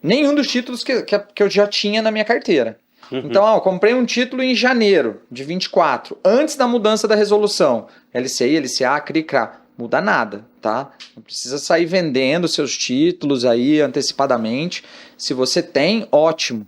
nenhum dos títulos que eu já tinha na minha carteira. Então, eu comprei um título em janeiro de 24, antes da mudança da resolução. LCI, LCA, CRI, CRA. Muda nada, tá? Não precisa sair vendendo seus títulos aí antecipadamente. Se você tem, ótimo.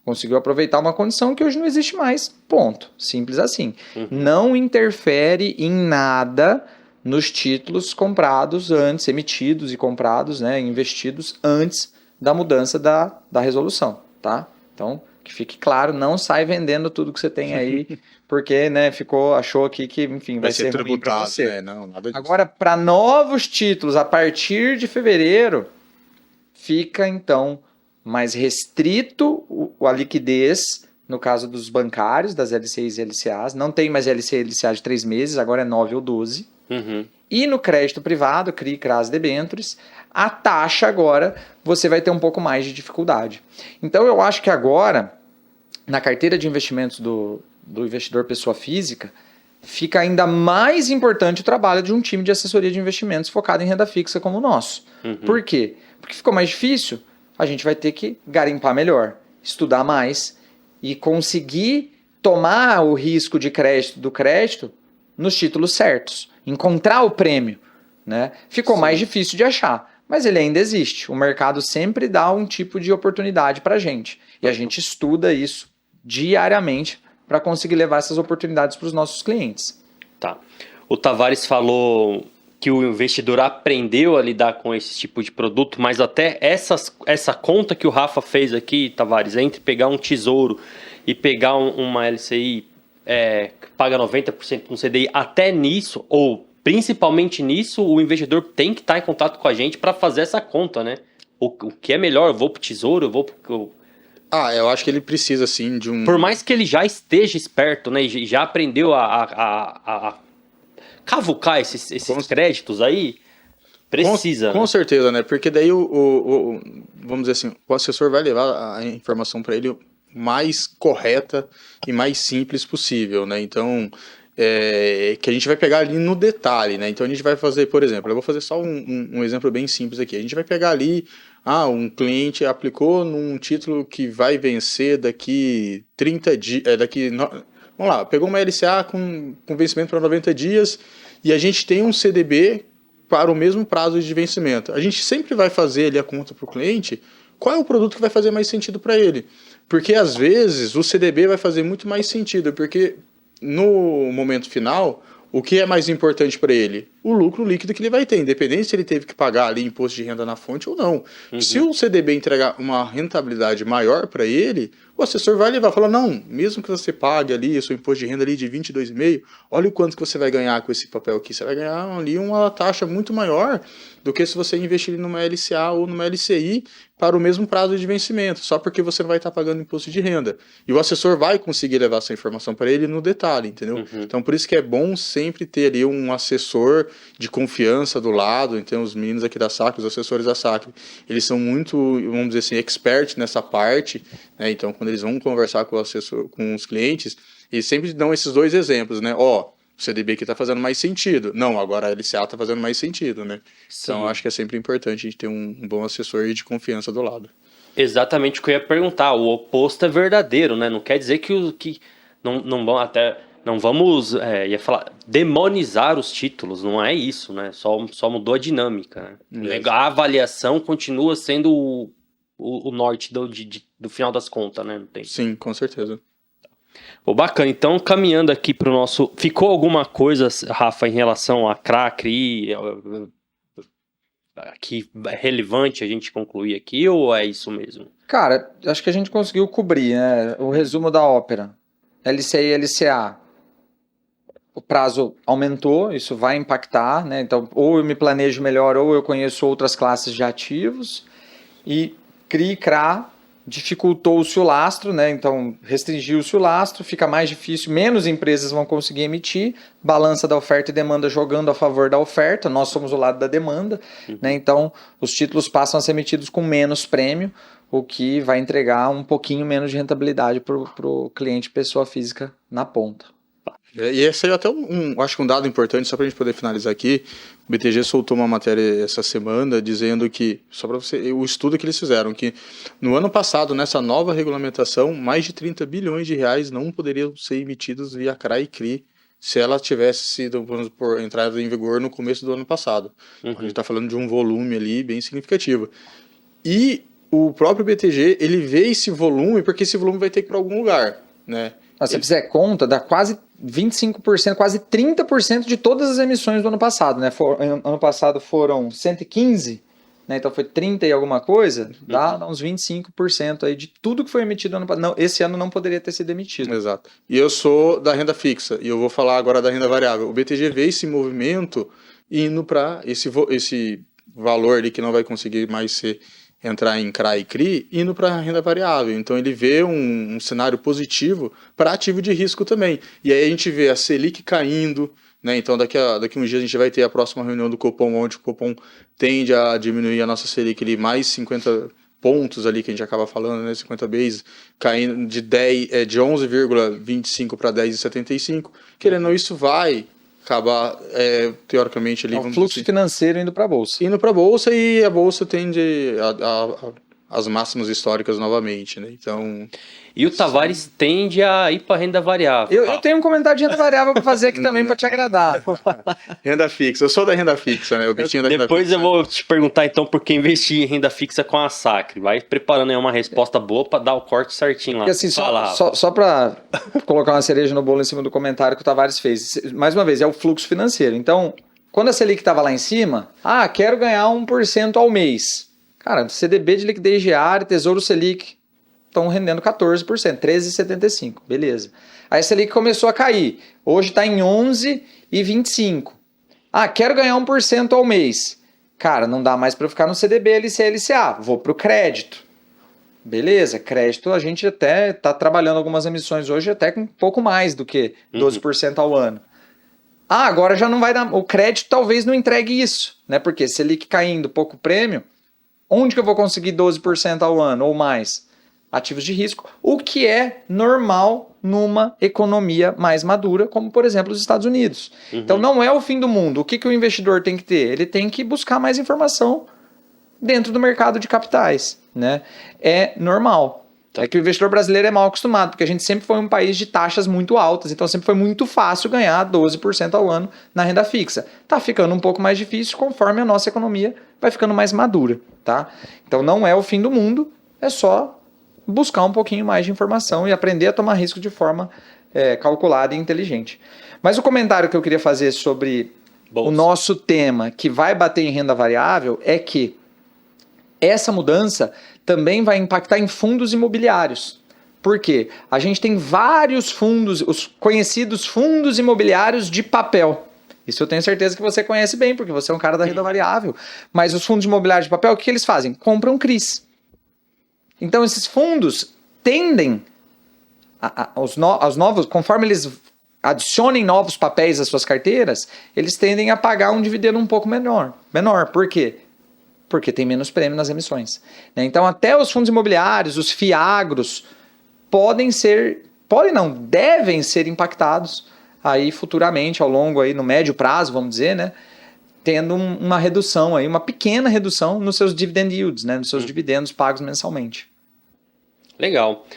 Conseguiu aproveitar uma condição que hoje não existe mais. Ponto. Simples assim. Não interfere em nada nos títulos comprados antes, emitidos e comprados, né, investidos antes da mudança da resolução, tá? Então, que fique claro, não sai vendendo tudo que você tem aí, porque, né, achou aqui que, enfim, vai ser ruim para você. Né? Não, nada disso. Agora, para novos títulos, a partir de fevereiro, fica, então, mais restrito a liquidez, no caso dos bancários, das LCIs e LCAs. Não tem mais LCI e LCA de 3 meses, agora é 9 ou 12. E no crédito privado, CRI, CRAS, debêntures, a taxa agora você vai ter um pouco mais de dificuldade. Então eu acho que agora, na carteira de investimentos do investidor pessoa física, fica ainda mais importante o trabalho de um time de assessoria de investimentos focado em renda fixa como o nosso. Por quê? Porque ficou mais difícil, a gente vai ter que garimpar melhor, estudar mais e conseguir tomar o risco de crédito do crédito nos títulos certos, encontrar o prêmio, né? Ficou mais difícil de achar, mas ele ainda existe. O mercado sempre dá um tipo de oportunidade para a gente e a gente estuda isso diariamente para conseguir levar essas oportunidades para os nossos clientes. Tá. O Tavares falou que o investidor aprendeu a lidar com esse tipo de produto, mas até essa conta que o Rafa fez aqui, Tavares, entre pegar um tesouro e pegar uma LCI que paga 90% no CDI, até nisso, ou principalmente nisso, o investidor tem que estar em contato com a gente para fazer essa conta, né? O que é melhor? Eu vou pro Tesouro, eu vou pro... Eu acho que ele precisa, sim, de um... Por mais que ele já esteja esperto, né? E já aprendeu a cavucar esses créditos aí, precisa. Com certeza, né? Porque daí vamos dizer assim, o assessor vai levar a informação para ele mais correta e mais simples possível, né? Então, que a gente vai pegar ali no detalhe, né? Então a gente vai fazer, por exemplo, eu vou fazer só um exemplo bem simples aqui. A gente vai pegar ali, um cliente aplicou num título que vai vencer daqui 30 dias, vamos lá, pegou uma LCA com vencimento para 90 dias e a gente tem um CDB para o mesmo prazo de vencimento. A gente sempre vai fazer ali a conta para o cliente, qual é o produto que vai fazer mais sentido para ele. Porque às vezes o CDB vai fazer muito mais sentido, porque no momento final, o que é mais importante para ele? O lucro líquido que ele vai ter, independente se ele teve que pagar ali imposto de renda na fonte ou não. Se o CDB entregar uma rentabilidade maior para ele, o assessor vai levar, falar, não, mesmo que você pague ali o seu imposto de renda ali de 22,5%, olha o quanto que você vai ganhar com esse papel aqui. Você vai ganhar ali uma taxa muito maior do que se você investir numa LCA ou numa LCI para o mesmo prazo de vencimento, só porque você não vai estar pagando imposto de renda. E o assessor vai conseguir levar essa informação para ele no detalhe, entendeu? Então, por isso que é bom sempre ter ali um assessor de confiança do lado. Então, os meninos aqui da SAC, os assessores da SAC, eles são muito, vamos dizer assim, expert nessa parte, né? Então, quando eles vão conversar com o assessor, com os clientes, eles sempre dão esses dois exemplos, né? O CDB aqui está fazendo mais sentido. Não, agora a LCA está fazendo mais sentido, né? Sim. Então, acho que é sempre importante a gente ter um bom assessor de confiança do lado. Exatamente o que eu ia perguntar. O oposto é verdadeiro, né? Não quer dizer que não vamos ia falar, demonizar os títulos, não é isso, né? Só mudou a dinâmica, né? A avaliação continua sendo o norte do final das contas, né? Não tem... Sim, com certeza. Pô, bacana. Então, caminhando aqui para o nosso... Ficou alguma coisa, Rafa, em relação a CRA, CRI, que é relevante a gente concluir aqui, ou é isso mesmo? Cara, acho que a gente conseguiu cobrir, né? O resumo da ópera. LCI e LCA. O prazo aumentou, isso vai impactar, né? Então, ou eu me planejo melhor, ou eu conheço outras classes de ativos. E CRI e CRA dificultou-se o lastro, né? Então restringiu-se o lastro, fica mais difícil, menos empresas vão conseguir emitir, balança da oferta e demanda jogando a favor da oferta, nós somos o lado da demanda, né? Então os títulos passam a ser emitidos com menos prêmio, o que vai entregar um pouquinho menos de rentabilidade para o cliente pessoa física na ponta. E esse aí é até acho que um dado importante, só para a gente poder finalizar aqui. O BTG soltou uma matéria essa semana dizendo que, só para você, o estudo que eles fizeram, que no ano passado, nessa nova regulamentação, mais de 30 bilhões de reais não poderiam ser emitidos via CRA e CRI se ela tivesse sido, vamos supor, entrada em vigor no começo do ano passado. A gente está falando de um volume ali bem significativo. E o próprio BTG, ele vê esse volume porque esse volume vai ter que ir para algum lugar, né? Se você fizer conta, dá quase 25%, quase 30% de todas as emissões do ano passado, né? Ano passado foram 115, né? Então foi 30 e alguma coisa, dá uns 25% aí de tudo que foi emitido ano passado. Não, esse ano não poderia ter sido emitido. Exato. E eu sou da renda fixa, e eu vou falar agora da renda variável. O BTG vê esse movimento indo para esse valor ali que não vai conseguir mais entrar em CRA e CRI, indo para a renda variável. Então ele vê um cenário positivo para ativo de risco também. E aí a gente vê a Selic caindo, né? Então daqui uns dias a gente vai ter a próxima reunião do Copom, onde o Copom tende a diminuir a nossa Selic ali mais 50 pontos ali, que a gente acaba falando, né? 50 bases, caindo de 11,25 para 10,75. Querendo ou não, isso vai acabar, teoricamente, ali... É um fluxo financeiro indo para a Bolsa. Indo para a Bolsa, e a Bolsa tende as máximas históricas novamente, né? Então... E o Tavares tende a ir para renda variável. Eu tenho um comentário de renda variável para fazer aqui também para te agradar. Renda fixa. Eu sou da renda fixa, né? O bichinho da renda Depois fixa. eu vou te perguntar, então, por que investir em renda fixa com a Sacre. Vai preparando aí uma resposta boa para dar o corte certinho lá. Porque assim, só para colocar uma cereja no bolo em cima do comentário que o Tavares fez. Mais uma vez, é o fluxo financeiro. Então, quando a Selic estava lá em cima, quero ganhar 1% ao mês. Cara, CDB de liquidez diária, Tesouro Selic, estão rendendo 14%, 13,75%, beleza. Aí a Selic começou a cair, hoje está em 11,25%. Quero ganhar 1% ao mês. Cara, não dá mais para eu ficar no CDB, LCA, LCA, vou para o crédito. Beleza, crédito a gente até está trabalhando algumas emissões hoje até com um pouco mais do que 12% ao ano. Ah, agora já não vai dar, o crédito talvez não entregue isso, né? Porque Selic caindo, pouco prêmio, onde que eu vou conseguir 12% ao ano ou mais? Ativos de risco, o que é normal numa economia mais madura, como por exemplo os Estados Unidos. Então não é o fim do mundo. O que o investidor tem que ter? Ele tem que buscar mais informação dentro do mercado de capitais, né? É normal. É que o investidor brasileiro é mal acostumado, porque a gente sempre foi um país de taxas muito altas, então sempre foi muito fácil ganhar 12% ao ano na renda fixa. Tá ficando um pouco mais difícil conforme a nossa economia vai ficando mais madura, tá? Então não é o fim do mundo, é só buscar um pouquinho mais de informação e aprender a tomar risco de forma calculada e inteligente. Mas o comentário que eu queria fazer sobre o nosso tema, que vai bater em renda variável, é que essa mudança também vai impactar em fundos imobiliários. Por quê? A gente tem vários fundos, os conhecidos fundos imobiliários de papel. Isso eu tenho certeza que você conhece bem, porque você é um cara da renda variável. Mas os fundos imobiliários de papel, o que eles fazem? Compram CRIs. Então, esses fundos tendem, aos novos, conforme eles adicionem novos papéis às suas carteiras, eles tendem a pagar um dividendo um pouco menor. Por quê? Porque tem menos prêmio nas emissões. Então, até os fundos imobiliários, os FIAGROS, devem ser impactados aí futuramente, ao longo, aí, no médio prazo, vamos dizer, né? Tendo uma redução, aí, uma pequena redução nos seus dividend yields, né? Nos seus dividendos pagos mensalmente. Legal.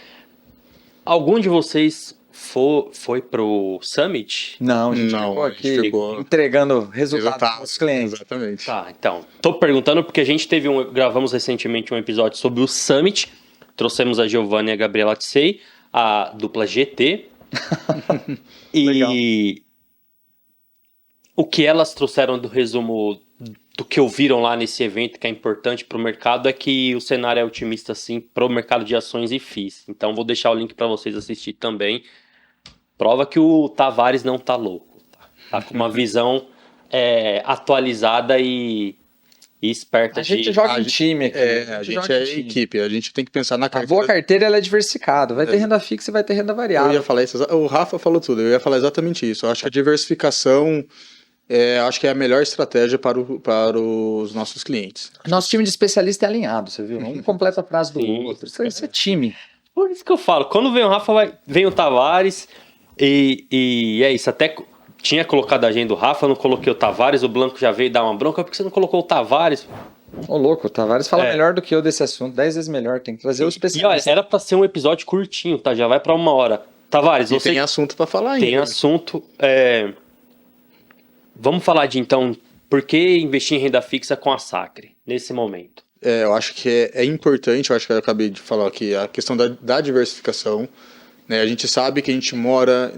Algum de vocês foi pro Summit? Não, a gente ficou entregando resultados para os clientes. Exatamente. Tá, então. Tô perguntando porque a gente gravamos recentemente um episódio sobre o Summit. Trouxemos a Giovanna e a Gabriela Tsei, a dupla GT. E o que elas trouxeram do resumo do que ouviram lá nesse evento, que é importante para o mercado, é que o cenário é otimista, sim, para o mercado de ações e FIIs. Então, vou deixar o link para vocês assistir também. Prova que o Tavares não tá louco. Tá com uma visão atualizada e esperta. A gente joga em time aqui. A gente é equipe, a gente tem que pensar na carteira. A boa carteira ela é diversificada. Vai ter renda fixa e vai ter renda variável. Eu ia falar isso, o Rafa falou tudo, eu ia falar exatamente isso. Eu acho que a diversificação acho que é a melhor estratégia para os nossos clientes. Nosso time de especialista é alinhado, você viu? Um completa a frase do outro. Isso é time. Por isso que eu falo, quando vem o Rafa, vem o Tavares e é isso. Até tinha colocado a agenda do Rafa, não coloquei o Tavares, o Blanco já veio dar uma bronca, por que você não colocou o Tavares? Ô louco, o Tavares fala melhor do que eu desse assunto, 10 vezes melhor, tem que trazer o especialista. E olha, era pra ser um episódio curtinho, tá? Já vai pra 1 hora. Tavares, você tem assunto pra falar ainda. Tem assunto. Vamos falar de, então, por que investir em renda fixa com a Sacre, nesse momento? Eu acho que é importante, eu acho que eu acabei de falar aqui, a questão da diversificação. Né? A gente sabe que a gente mora,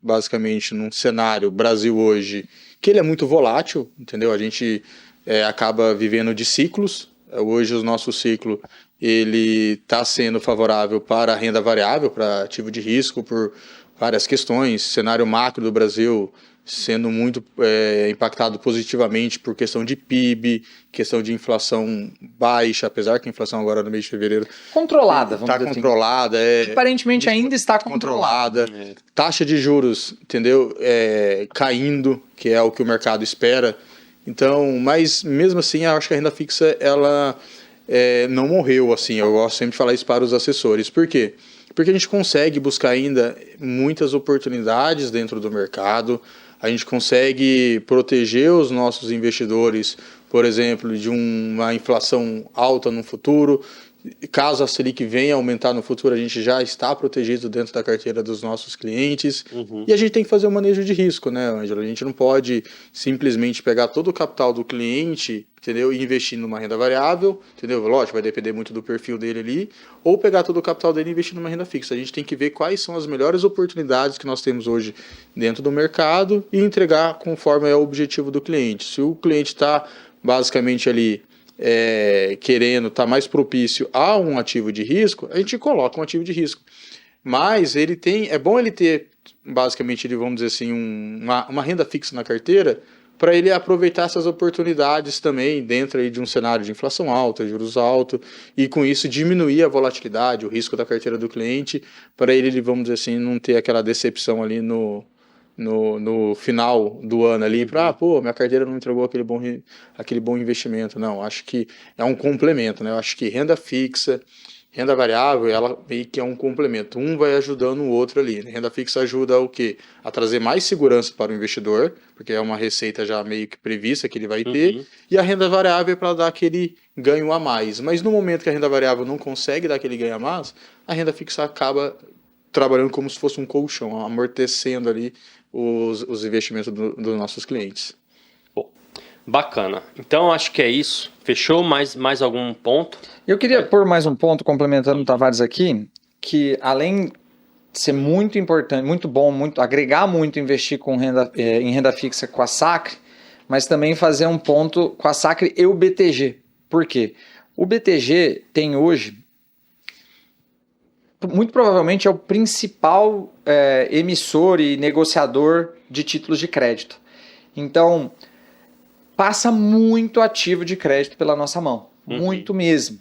basicamente, num cenário, Brasil hoje, que ele é muito volátil, entendeu? A gente acaba vivendo de ciclos. Hoje o nosso ciclo ele está sendo favorável para a renda variável, para ativo de risco, por várias questões. Cenário macro do Brasil sendo muito impactado positivamente por questão de PIB, questão de inflação baixa, apesar que a inflação agora no mês de fevereiro controlada, vamos dizer assim. Está controlada. Aparentemente ainda está controlada. Taxa de juros, entendeu? Caindo, que é o que o mercado espera. Então, mas mesmo assim, eu acho que a renda fixa ela não morreu, assim. Eu gosto sempre de falar isso para os assessores. Por quê? Porque a gente consegue buscar ainda muitas oportunidades dentro do mercado. A gente consegue proteger os nossos investidores, por exemplo, de uma inflação alta no futuro. Caso a Selic venha aumentar no futuro, a gente já está protegido dentro da carteira dos nossos clientes. E a gente tem que fazer um manejo de risco, né, Ângelo? A gente não pode simplesmente pegar todo o capital do cliente, entendeu? E investir numa renda variável, entendeu? Lógico, vai depender muito do perfil dele ali. Ou pegar todo o capital dele e investir numa renda fixa. A gente tem que ver quais são as melhores oportunidades que nós temos hoje dentro do mercado e entregar conforme é o objetivo do cliente. Se o cliente está basicamente ali querendo estar mais propício a um ativo de risco, a gente coloca um ativo de risco. Mas é bom ele ter, basicamente, vamos dizer assim, uma renda fixa na carteira. para ele aproveitar essas oportunidades também dentro aí de um cenário de inflação alta, juros altos, e com isso diminuir a volatilidade, o risco da carteira do cliente, para ele, vamos dizer assim, não ter aquela decepção ali no final do ano ali, para, minha carteira não entregou aquele bom investimento. Não, acho que é um complemento, né? Eu acho que renda fixa, renda variável, ela meio que é um complemento. Um vai ajudando o outro ali. Renda fixa ajuda o quê? A trazer mais segurança para o investidor, porque é uma receita já meio que prevista que ele vai ter, e a renda variável é para dar aquele ganho a mais. Mas no momento que a renda variável não consegue dar aquele ganho a mais, a renda fixa acaba trabalhando como se fosse um colchão, amortecendo ali os investimentos dos nossos clientes. Bacana. Então, acho que é isso. Fechou? Mais algum ponto? Eu queria pôr mais um ponto, complementando o Tavares aqui, que além de ser muito importante, muito bom, agregar muito investir em renda fixa com a Sacre, mas também fazer um ponto com a Sacre e o BTG. Por quê? O BTG tem hoje, muito provavelmente é o principal emissor e negociador de títulos de crédito. Então, passa muito ativo de crédito pela nossa mão, muito mesmo.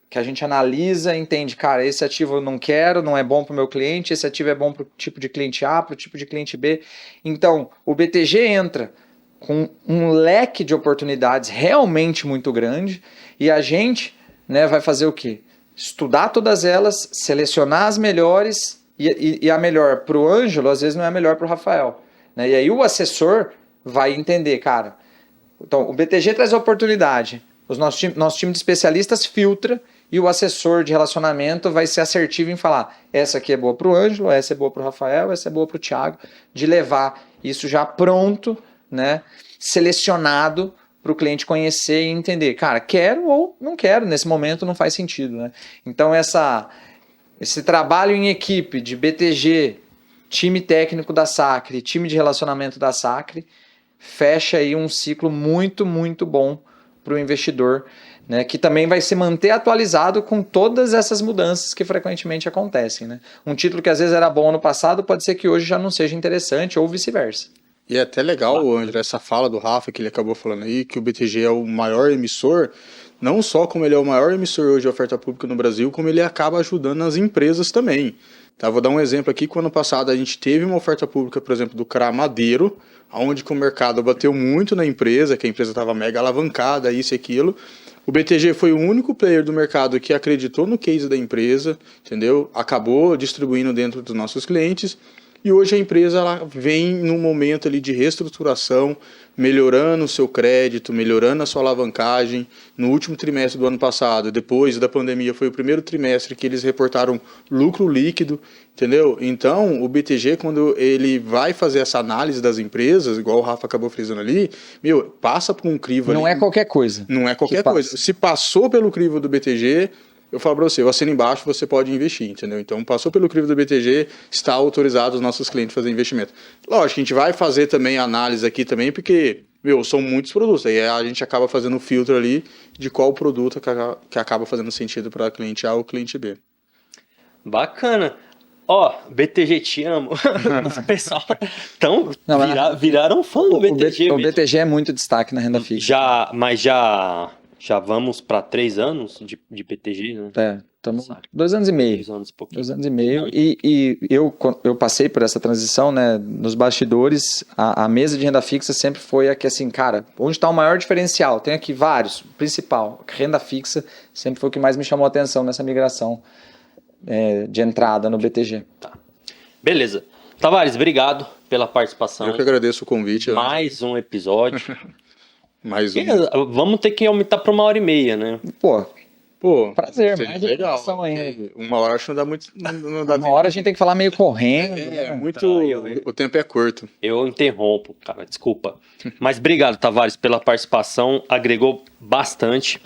Que a gente analisa, entende, cara, esse ativo eu não quero, não é bom para o meu cliente, esse ativo é bom para o tipo de cliente A, para o tipo de cliente B. Então, o BTG entra com um leque de oportunidades realmente muito grande e a gente, né, vai fazer o quê? Estudar todas elas, selecionar as melhores e a melhor para o Ângelo, às vezes não é a melhor para o Rafael. Né? E aí o assessor vai entender, cara. Então, o BTG traz a oportunidade, nosso time de especialistas filtra e o assessor de relacionamento vai ser assertivo em falar, essa aqui é boa para o Ângelo, essa é boa para o Rafael, essa é boa para o Thiago, de levar isso já pronto, né, selecionado para o cliente conhecer e entender, cara, quero ou não quero, nesse momento não faz sentido. Né? Então, esse trabalho em equipe de BTG, time técnico da Sacre, time de relacionamento da Sacre, fecha aí um ciclo muito, muito bom para o investidor, né, que também vai se manter atualizado com todas essas mudanças que frequentemente acontecem. Né? Um título que às vezes era bom no passado, pode ser que hoje já não seja interessante ou vice-versa. E é até legal, André, essa fala do Rafa que ele acabou falando aí, que o BTG é o maior emissor, não só como ele é o maior emissor hoje de oferta pública no Brasil, como ele acaba ajudando as empresas também. Tá, vou dar um exemplo aqui, que o ano passado a gente teve uma oferta pública, por exemplo, do CRA Madeiro, onde o mercado bateu muito na empresa, que a empresa estava mega alavancada, isso e aquilo. O BTG foi o único player do mercado que acreditou no case da empresa, entendeu? Acabou distribuindo dentro dos nossos clientes. E hoje a empresa ela vem num momento ali de reestruturação, melhorando o seu crédito, melhorando a sua alavancagem. No último trimestre do ano passado, depois da pandemia, foi o primeiro trimestre que eles reportaram lucro líquido, entendeu? Então, o BTG, quando ele vai fazer essa análise das empresas, igual o Rafa acabou frisando ali, passa por um crivo Não ali. é qualquer coisa. Não é qualquer coisa. Se passou pelo crivo do BTG... eu falo para você, eu assino embaixo, você pode investir, entendeu? Então, passou pelo crivo do BTG, está autorizado os nossos clientes a fazer investimento. Lógico, a gente vai fazer também análise aqui também, porque, são muitos produtos, aí a gente acaba fazendo um filtro ali de qual produto que acaba fazendo sentido para cliente A ou cliente B. Bacana. BTG, te amo. Os pessoal viraram fã do BTG. O BTG é muito destaque na renda fixa. Já vamos para 3 anos de BTG, né? Estamos 2 anos e meio. 2 anos e pouquinho. 2 anos e meio. E eu passei por essa transição, né? Nos bastidores, a mesa de renda fixa sempre foi aqui assim, cara, onde está o maior diferencial? Tem aqui vários. O principal, renda fixa, sempre foi o que mais me chamou a atenção nessa migração de entrada no BTG. Tá. Beleza. Tavares, obrigado pela participação. Eu que agradeço o convite. Mais um episódio. Mais um. Vamos ter que aumentar para 1h30, né? Pô, prazer, mais legal. Aí. 1 hora acho que não dá muito. Não dá 1 hora a gente tem que falar meio correndo. O tempo é curto. Eu interrompo, cara, desculpa. Mas obrigado, Tavares, pela participação. Agregou bastante.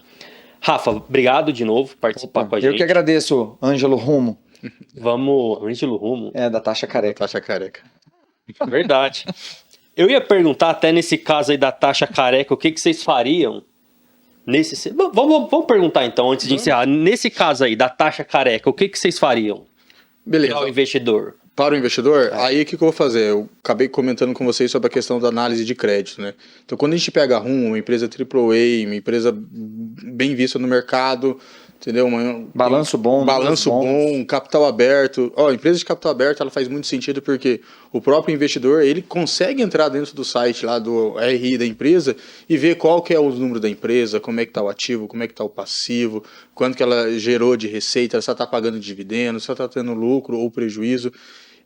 Rafa, obrigado de novo por participar com a gente. Eu que agradeço, Ângelo Rumo. Ângelo Rumo. Da Taxa Careca. Taxa Careca. Verdade. Eu ia perguntar até nesse caso aí da taxa careca, o que vocês fariam Vamos perguntar então, antes de encerrar. Nesse caso aí da taxa careca, o que vocês fariam? Beleza. Para o investidor. Para o investidor, aí o que eu vou fazer? Eu acabei comentando com vocês sobre a questão da análise de crédito, né? Então, quando a gente pega a Rumo, uma empresa AAA, uma empresa bem vista no mercado, entendeu? Balanço bom. Balanço bom, capital aberto. Ó, empresa de capital aberto, ela faz muito sentido porque o próprio investidor, ele consegue entrar dentro do site lá do RI da empresa e ver qual que é o número da empresa, como é que está o ativo, como é que está o passivo, quanto que ela gerou de receita, se ela está pagando dividendos, se ela está tendo lucro ou prejuízo.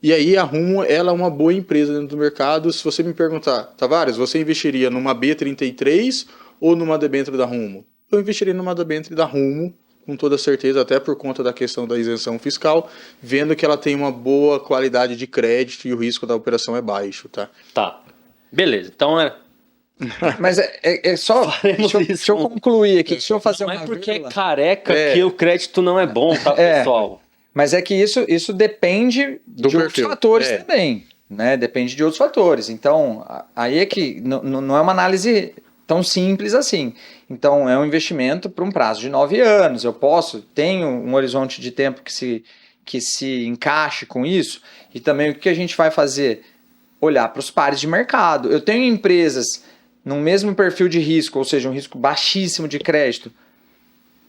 E aí a Rumo, ela é uma boa empresa dentro do mercado. Se você me perguntar, Tavares, você investiria numa B33 ou numa debênture da Rumo? Eu investiria numa debênture da Rumo, com toda certeza, até por conta da questão da isenção fiscal, vendo que ela tem uma boa qualidade de crédito e o risco da operação é baixo, tá? Tá. Beleza. Então, Mas é só... Deixa eu concluir aqui, deixa eu fazer não uma é porque vírgula. é careca que o crédito não é bom, tá, pessoal? Mas é que isso depende de outros fatores também, né? Depende de outros fatores. Então, aí é que não é uma análise tão simples assim. Então, é um investimento para um prazo de 9 anos. Eu tenho um horizonte de tempo que se encaixe com isso. E também o que a gente vai fazer? Olhar para os pares de mercado. Eu tenho empresas no mesmo perfil de risco, ou seja, um risco baixíssimo de crédito,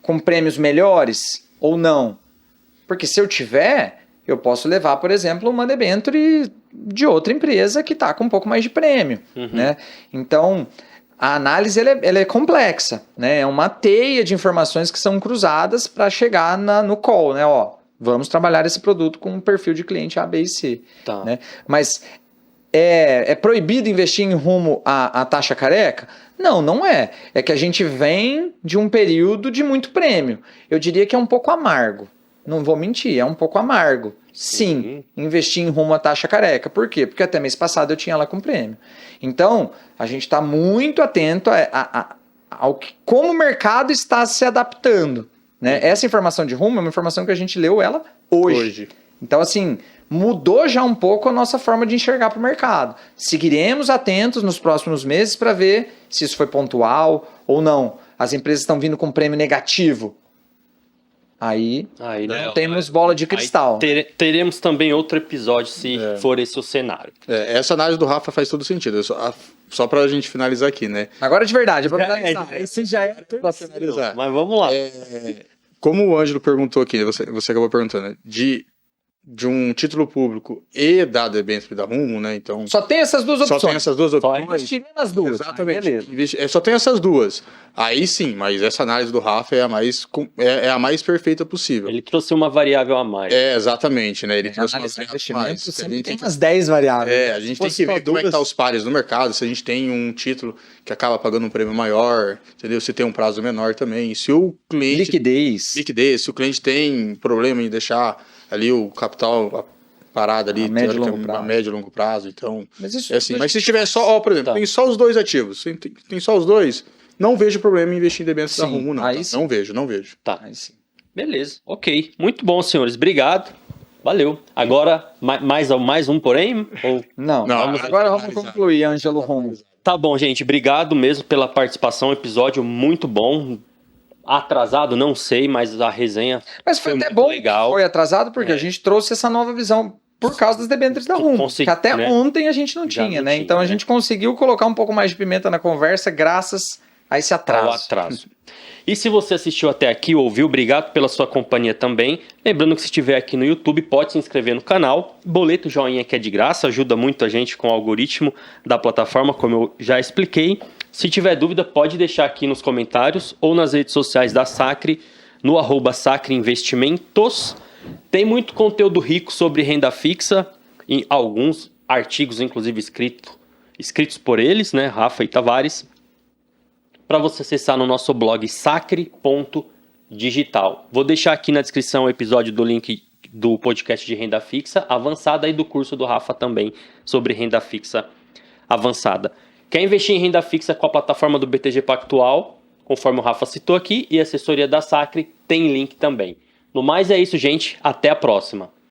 com prêmios melhores ou não? Porque se eu tiver, eu posso levar, por exemplo, uma debênture de outra empresa que está com um pouco mais de prêmio. Né? Então, a análise ela é complexa. Né? É uma teia de informações que são cruzadas para chegar no call. Né? Ó, vamos trabalhar esse produto com um perfil de cliente A, B e C. Tá. Né? Mas é proibido investir em Rumo à taxa careca? Não é. É que a gente vem de um período de muito prêmio. Eu diria que é um pouco amargo. Não vou mentir, é um pouco amargo. Sim, investir em Rumo à taxa careca. Por quê? Porque até mês passado eu tinha ela com prêmio. Então, a gente está muito atento como o mercado está se adaptando. Né? Essa informação de Rumo é uma informação que a gente leu ela hoje. Então, assim, mudou já um pouco a nossa forma de enxergar para o mercado. Seguiremos atentos nos próximos meses para ver se isso foi pontual ou não. As empresas estão vindo com prêmio negativo. Aí não temos bola de cristal. Teremos também outro episódio se for esse o cenário. Essa análise do Rafa faz todo sentido. Só pra gente finalizar aqui, né? Agora de verdade, pra finalizar. Esse já é pra finalizar. Mas vamos lá. Como o Ângelo perguntou aqui, você acabou perguntando, né? De um título público e da debênture da Rumo, né? Então, só tem essas duas opções. Só tem essas duas opções. Investiria nas duas. Exatamente. Só tem essas duas. Aí sim, mas essa análise do Rafa é a mais perfeita possível. Ele trouxe uma variável a mais. Exatamente, né? Ele trouxe uma variável a mais. Sempre tem umas 10 variáveis. A gente tem que ver como é que tá os pares no mercado, se a gente tem um título que acaba pagando um prêmio maior, entendeu? Se tem um prazo menor também. Se o cliente... Liquidez. Se o cliente tem problema em deixar ali o capital parado ali, a médio e longo prazo, então... Mas isso assim. Mas se tiver só, por exemplo, tem só os dois ativos, tem só os dois, não vejo problema em investir em debêntures da Rumo, não. Tá? Não vejo. Tá. Aí sim. Beleza, ok. Muito bom, senhores. Obrigado. Valeu. Agora, mais um, porém? Ou... Não. Agora vamos concluir, Ângelo Rumo. Tá bom, gente. Obrigado mesmo pela participação. Episódio muito bom. Atrasado, não sei, mas a resenha foi até bom legal. Foi atrasado porque a gente trouxe essa nova visão por causa das debêntures da Rumo, que até ontem a gente não tinha, né? Então a gente conseguiu colocar um pouco mais de pimenta na conversa graças a esse atraso. E se você assistiu até aqui ou ouviu, obrigado pela sua companhia também. Lembrando que se estiver aqui no YouTube, pode se inscrever no canal. Boleto joinha que é de graça, ajuda muito a gente com o algoritmo da plataforma, como eu já expliquei. Se tiver dúvida, pode deixar aqui nos comentários ou nas redes sociais da Sacre, no @sacreinvestimentos. Tem muito conteúdo rico sobre renda fixa, em alguns artigos, inclusive escritos por eles, né, Rafa e Tavares, para você acessar no nosso blog sacre.digital. Vou deixar aqui na descrição o episódio do link do podcast de renda fixa avançada e do curso do Rafa também sobre renda fixa avançada. Quer investir em renda fixa com a plataforma do BTG Pactual, conforme o Rafa citou aqui, e a assessoria da Sacre, tem link também. No mais é isso, gente. Até a próxima.